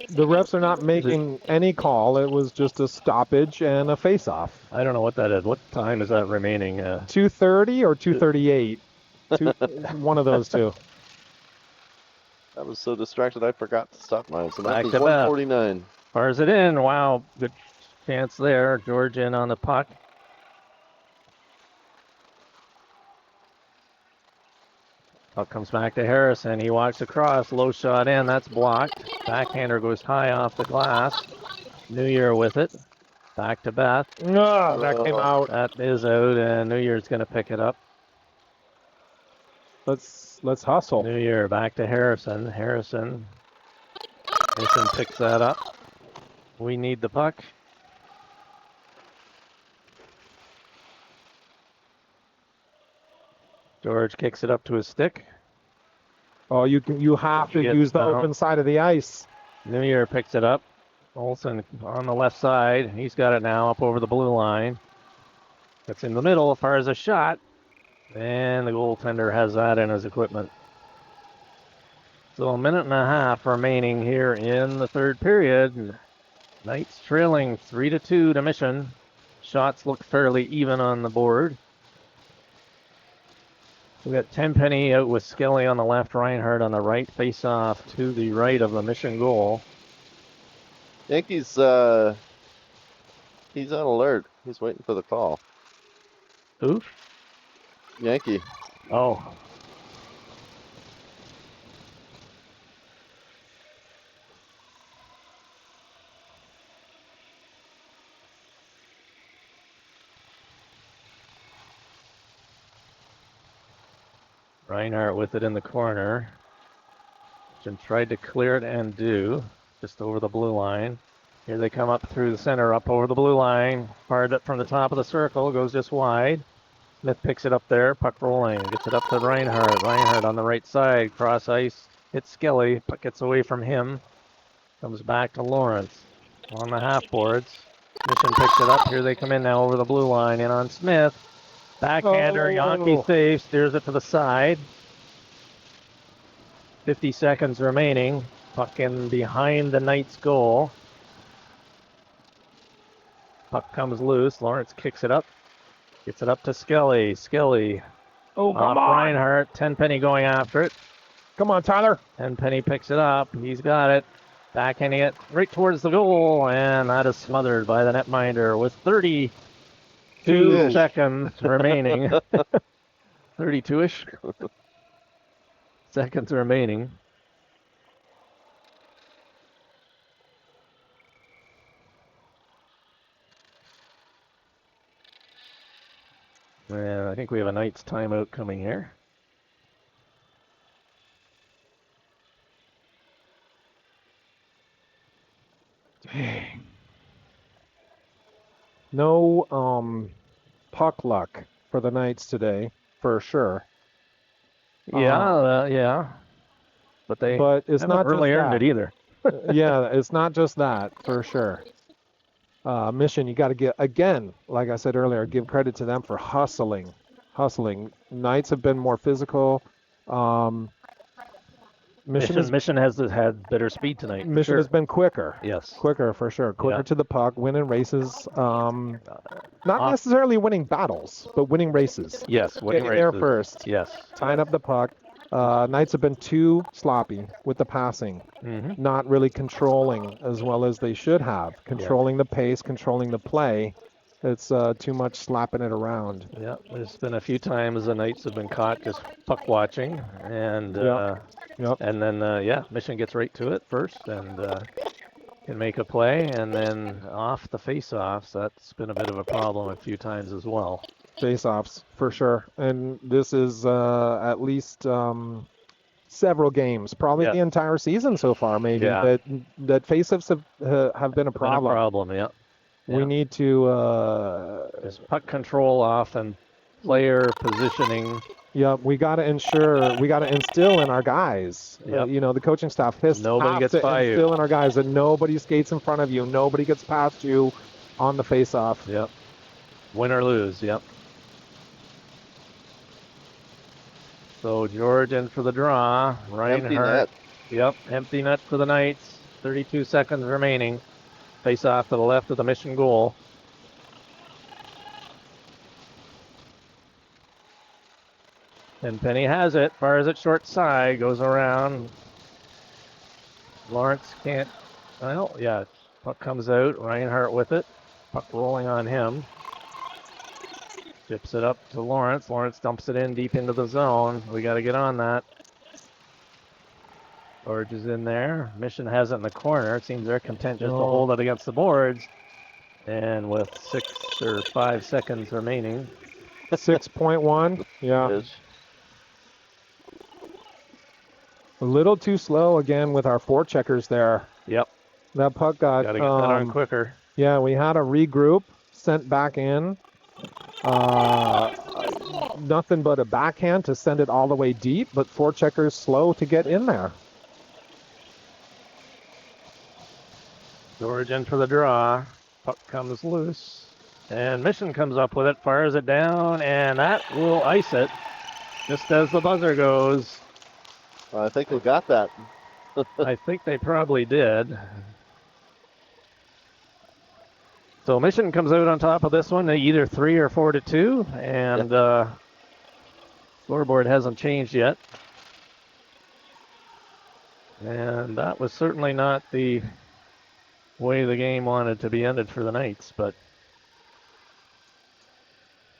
The refs are not making any call. It was just a stoppage and a face-off. I don't know what that is. What time is that remaining? 2:30 or 2:38? One of those two. I was so distracted I forgot to stop mine. So Back that was to back. 149. Fires it in. Wow, good chance there. George in on the puck. Puck comes back to Harrison. He walks across. Low shot in. That's blocked. Backhander goes high off the glass. New Year with it. Back to Beth. No, that came out. That is out, and New Year's going to pick it up. Let's hustle. New Year back to Harrison. Harrison picks that up. We need the puck. George kicks it up to his stick. Oh, you have to Get use the down. open side of the ice. New Year picks it up. Olsen on the left side. He's got it now up over the blue line. It's in the middle, fires a shot. And the goaltender has that in his equipment. So a minute and a half remaining here in the third period. Knights trailing 3-2 to Mission. Shots look fairly even on the board. We got Tenpenny out with Skelly on the left, Reinhardt on the right, face off to the right of the Mission goal. Yankees, he's on alert. He's waiting for the call. Who? Yankee. Oh. Reinhardt with it in the corner. Jim tried to clear it and do. Just over the blue line. Here they come up through the center, up over the blue line. Fired it from the top of the circle, goes just wide. Smith picks it up there, puck rolling, gets it up to Reinhardt. Reinhardt on the right side, cross ice, hits Skelly, puck gets away from him. Comes back to Lawrence on the half boards. Mission picks it up. Here they come in now over the blue line. In on Smith. Backhander. Yankee saves. Steers it to the side. 50 seconds remaining. Puck in behind the Knights' goal. Puck comes loose. Lawrence kicks it up. Gets it up to Skelly. Skelly. Oh, come on. Reinhardt. Tenpenny going after it. Come on, Tyler. Tenpenny picks it up. He's got it. Backhanding it right towards the goal. And that is smothered by the netminder with 32 seconds remaining. 32-ish seconds remaining. And I think we have a Knights timeout coming here. Dang. No puck luck for the Knights today, for sure. Yeah. But they it's haven't not really just earned that. it either. Yeah, it's not just that, for sure. Mission, you got to get, again, like I said earlier, give credit to them for hustling. Knights have been more physical. Mission has had better speed tonight. Mission has been quicker. Yes. Quicker, for sure. Quicker to the puck, winning races. Not necessarily winning battles, but winning races. Yes, winning Getting races. there first. Yes. Tying up the puck. Knights have been too sloppy with the passing. Mm-hmm. Not really controlling as well as they should have. Controlling the pace, controlling the play. It's too much slapping it around. Yeah, there's been a few times the Knights have been caught just puck watching, and and then Mission gets right to it first and can make a play, and then off the face-offs, that's been a bit of a problem a few times as well. Face-offs for sure, and this is at least several games, probably the entire season so far, maybe that face-offs have been a problem. Yeah. We need to just puck control off and player positioning. Yeah, we got to instill in our guys. The coaching staff has Nobody gets by you. Instill in our guys that nobody skates in front of you, nobody gets past you on the face-off. Yep. Win or lose. Yep. So George in for the draw. Reinhardt. Empty net. Yep. Empty net for the Knights. 32 seconds remaining. Face off to the left of the Mission goal. And Penny has it. Fires it short side. Goes around. Lawrence can't. Well, yeah. Puck comes out. Reinhardt with it. Puck rolling on him. Chips it up to Lawrence. Lawrence dumps it in deep into the zone. We got to get on that. George is in there. Mission has it in the corner. It seems they're content just to hold it against the boards. And with 6 or 5 seconds remaining. 6.1. Yeah. A little too slow again with our forecheckers there. Yep. That puck got to get that on quicker. Yeah, we had a regroup, sent back in. Nothing but a backhand to send it all the way deep, but forecheckers slow to get in there. George in for the draw. Puck comes loose. And Mission comes up with it, fires it down, and that will ice it just as the buzzer goes. Well, I think we got that. I think they probably did. So Mission comes out on top of this one, either 3 or 4-2, and scoreboard hasn't changed yet. And that was certainly not the way the game wanted to be ended for the Knights, but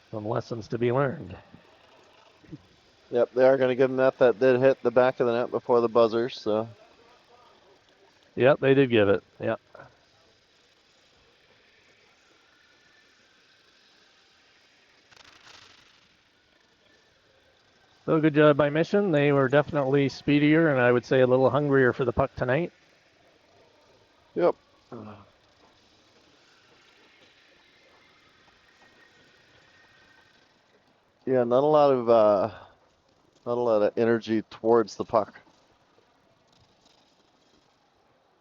some lessons to be learned. Yep, they are going to give them that did hit the back of the net before the buzzer, so. Yep, they did give it. Yep. So good job by Mission. They were definitely speedier and I would say a little hungrier for the puck tonight. Yep. Yeah, not a lot of energy towards the puck.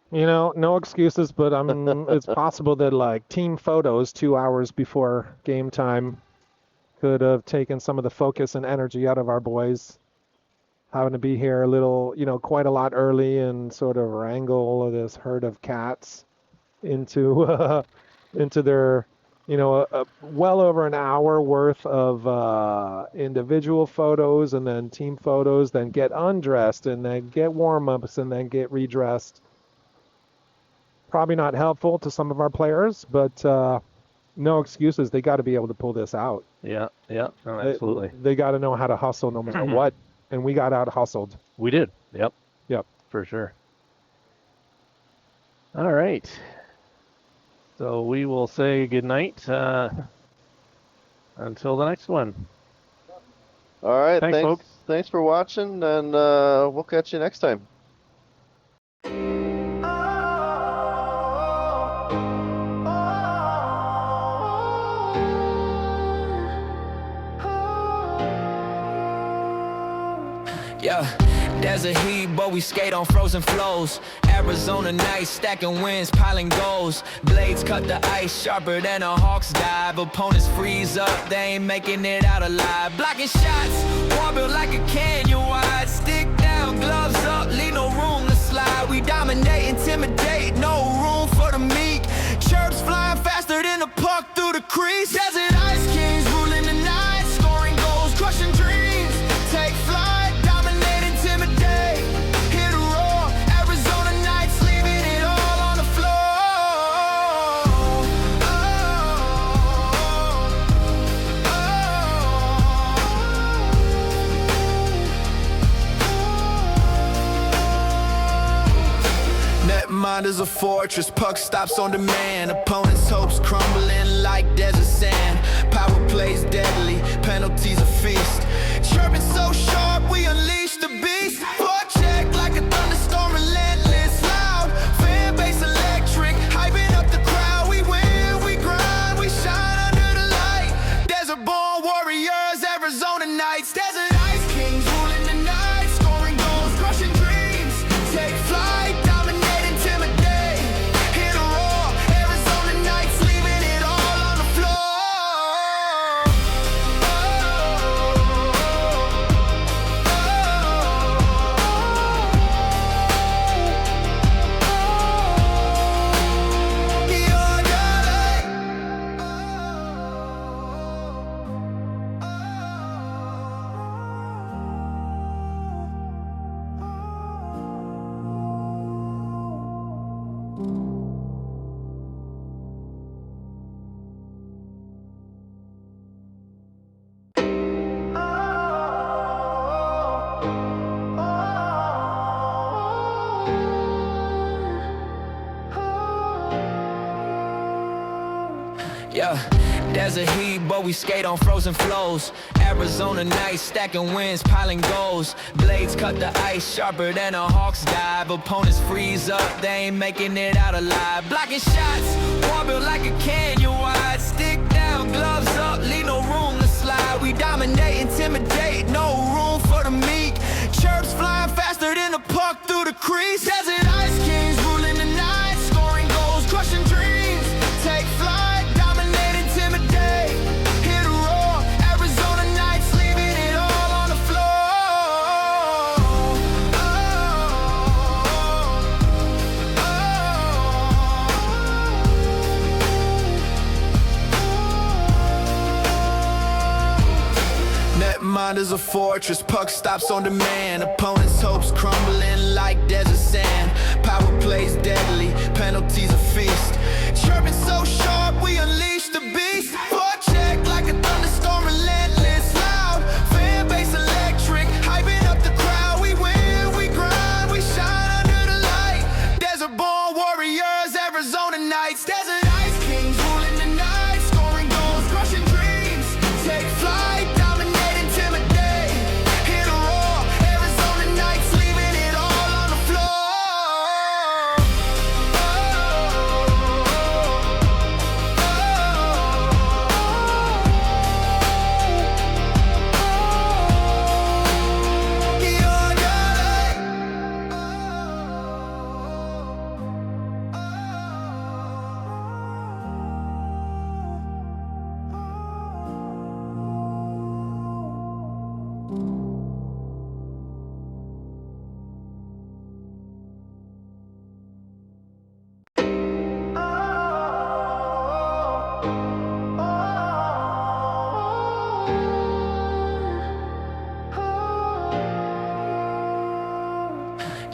You know, no excuses, but it's possible that like team photos 2 hours before game time could have taken some of the focus and energy out of our boys having to be here a little, quite a lot early and sort of wrangle this herd of cats into into their, well over an hour worth of individual photos and then team photos, then get undressed and then get warm-ups and then get redressed. Probably not helpful to some of our players, but no excuses. They got to be able to pull this out. Yeah, no, absolutely. They got to know how to hustle no matter what, and we got out hustled. We did. Yep, for sure. All right. So we will say goodnight until the next one. All right, Thanks, folks. Thanks for watching, and we'll catch you next time. Yeah, desert heat, but we skate on frozen flows. Arizona nights, stacking wins, piling goals. Blades cut the ice sharper than a hawk's dive. Opponents freeze up, they ain't making it out alive. Blocking shots, wall built like a canyon wide. Stick down, gloves up, leave no room to slide. We dominate, intimidate, no room for the meek. Chirps flying faster than a puck through the crease. Desert ice kings ruling the night, scoring goals, crushing dreams. Take flight. Mind is a fortress, puck stops on demand. Opponents' hopes crumbling like desert sand. Power plays deadly, penalties a feast. Chirping so sharp, we unleash the beast. Forecheck like a thunderstorm, relentless, loud. Fan base electric, hyping up the crowd. We win, we grind, we shine under the light. Desert-born warriors, Arizona nights. Desert ice kings ruling the night, scoring goals, crushing dreams. Take flight. Yeah, desert heat, but we skate on frozen flows. Arizona nights, stacking wins, piling goals. Blades cut the ice sharper than a hawk's dive. Opponents freeze up, they ain't making it out alive. Blocking shots, wall built like a canyon wide. Stick down, gloves up, leave no room to slide. We dominate, intimidate, no room for the meek. Chirps flying faster than a puck through the crease. Desert ice kings ruling the night, scoring goals, crushing dreams. Take flight. Mind is a fortress, puck stops on demand. Opponents' hopes crumbling like desert sand. Power plays deadly, penalties a feast. Chirping so sharp, we unleash the beast. Forecheck like a thunderstorm, relentless, loud. Fan base electric, hyping up the crowd. We win, we grind, we shine under the light. Desert-born warriors, Arizona nights. Desert ice kings ruling the night, scoring goals, crushing dreams. Take flight.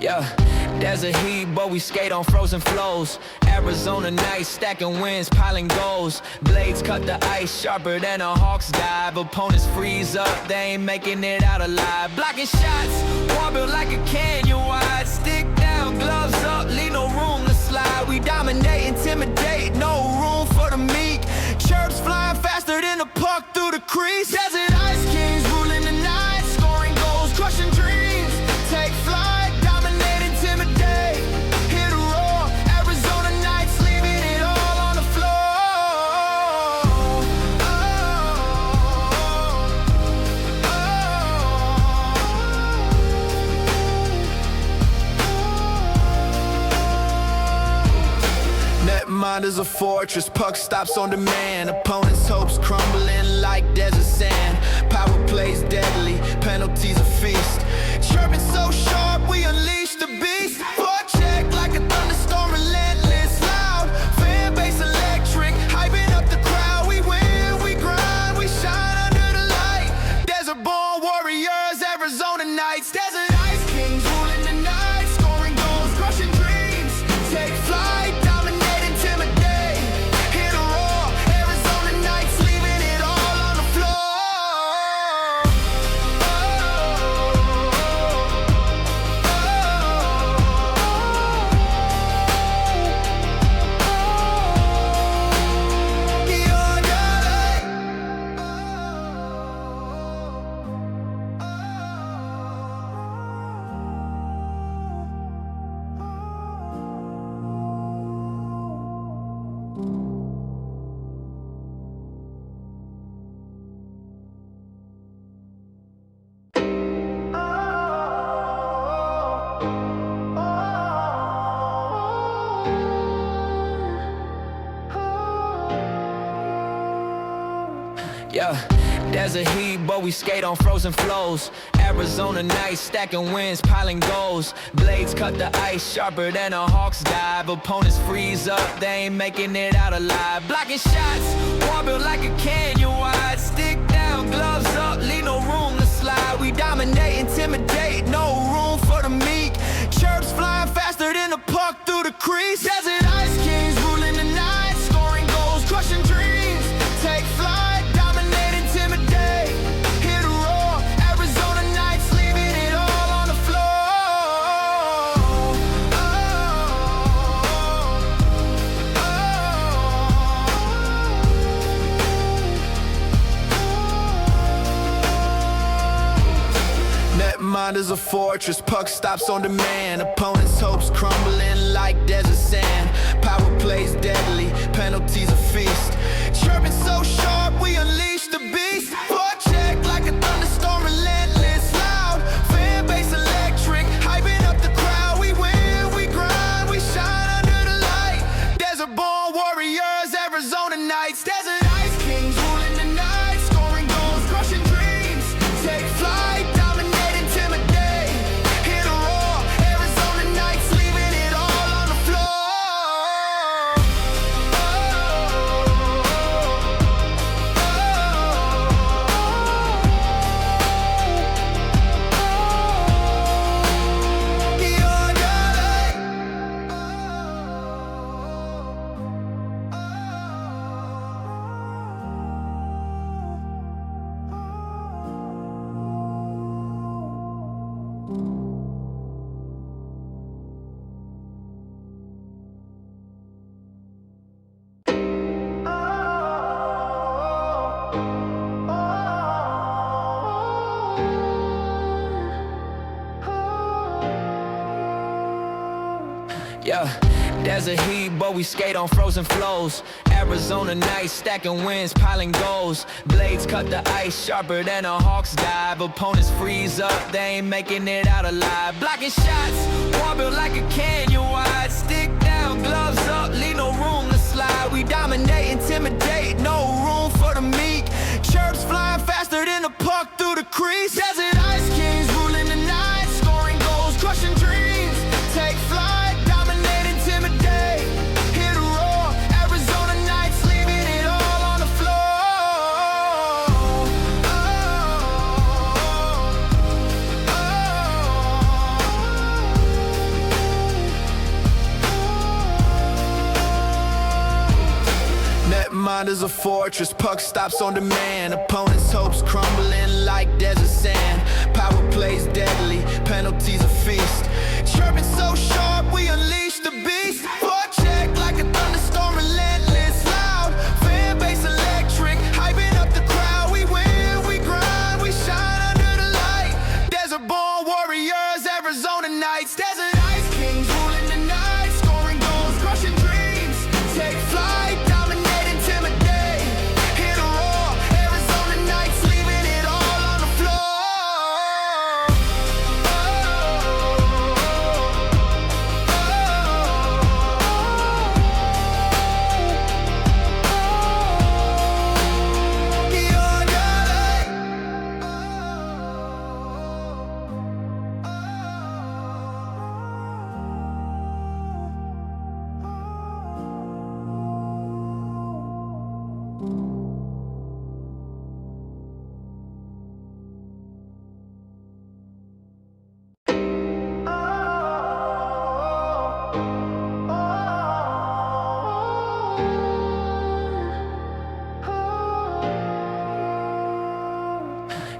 Yeah, desert heat, but we skate on frozen flows. Arizona nights, stacking wins, piling goals. Blades cut the ice sharper than a hawk's dive. Opponents freeze up, they ain't making it out alive. Blocking shots, wall built like a canyon wide. Stick down, gloves up, leave no room to slide. We dominate, intimidate, no room for the meek. Chirps flying faster than a puck through the crease. Desert ice kings ruling the night, scoring goals, crushing dreams. Take flight, dominate, intimidate. Hit a roar, Arizona nights, leaving it all on the floor. Netmind is a fortress, puck stops on demand. Opponents' hopes crumbling like desert sand. Power plays deadly, penalties a feast. Chirping so sharp, we unleash the beast. Forecheck like a thunderstorm, relentless, loud. Fan base electric, hyping up the crowd. We win, we grind, we shine under the light. Desert-born warriors, Arizona nights. Desert ice kings ruling the night, scoring goals, crushing dreams. Take flight, dominate, intimidate. Hit a roar, Arizona nights, leaving it all on the floor. Yeah, desert heat, but we skate on frozen flows. Arizona nights, stacking wins, piling goals. Blades cut the ice sharper than a hawk's dive. Opponents freeze up, they ain't making it out alive. Blocking shots, wall built like a canyon wide. Stick down, gloves up, leave no room to slide. We dominate, intimidate, no room for the meek. Chirps flying faster than a puck through the crease. Desert ice kings ruling the night, scoring goals, crushing dreams. Take flight, dominate, intimidate. Hit a roar, Arizona nights, leaving it all on the floor. Netmind is a fortress, puck stops on demand. Opponents' hopes crumbling like desert sand. Power plays deadly, penalties a feast. Chirping so sharp, we unleash the beast. Forecheck like a thunderstorm, relentless, loud. Fan base electric, hyping up the crowd. We win, we grind, we shine under the light. Desert-born warriors, Arizona nights. Desert ice kings ruling the night, scoring goals, crushing dreams. Take flight, dominate, intimidate. Hit a roar, Arizona nights, leaving it all on the floor. Yeah, desert heat, but we skate on frozen flows. Arizona nights, stacking wins, piling goals. Blades cut the ice sharper than a hawk's dive. Opponents freeze up, they ain't making it out alive. Blocking shots, wall built like a canyon wide. Stick down, gloves up, leave no room to slide. We dominate, intimidate, no room for the meek. Chirps flying faster than a puck through the crease. Desert ice kings ruling the night, scoring goals, crushing dreams. Take flight, dominate, intimidate. Hit a roar, Arizona nights, leaving it all on the floor. mind is a fortress, puck stops on demand. Opponents' hopes crumbling like desert sand. Power plays deadly, penalties a feast. Chirping so sharp, we unleash the beast. Forecheck like a thunderstorm, relentless, loud. Fan base electric, hyping up the crowd. We win, we grind, we shine under the light. Desert-born warriors, Arizona Knights. Desert Ice Kings ruling the night, scoring goals, crushing dreams. Take flight, dominate, intimidate. Hit a roar, Arizona Knights, leaving it all on the floor.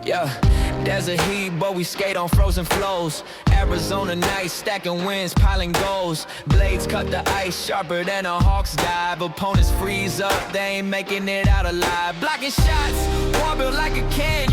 Yeah, desert heat, but we skate on frozen flows. Arizona nights, stacking wins, piling goals. Blades cut the ice sharper than a hawk's dive. Opponents freeze up, they ain't making it out alive. Blocking shots, wall built like a can.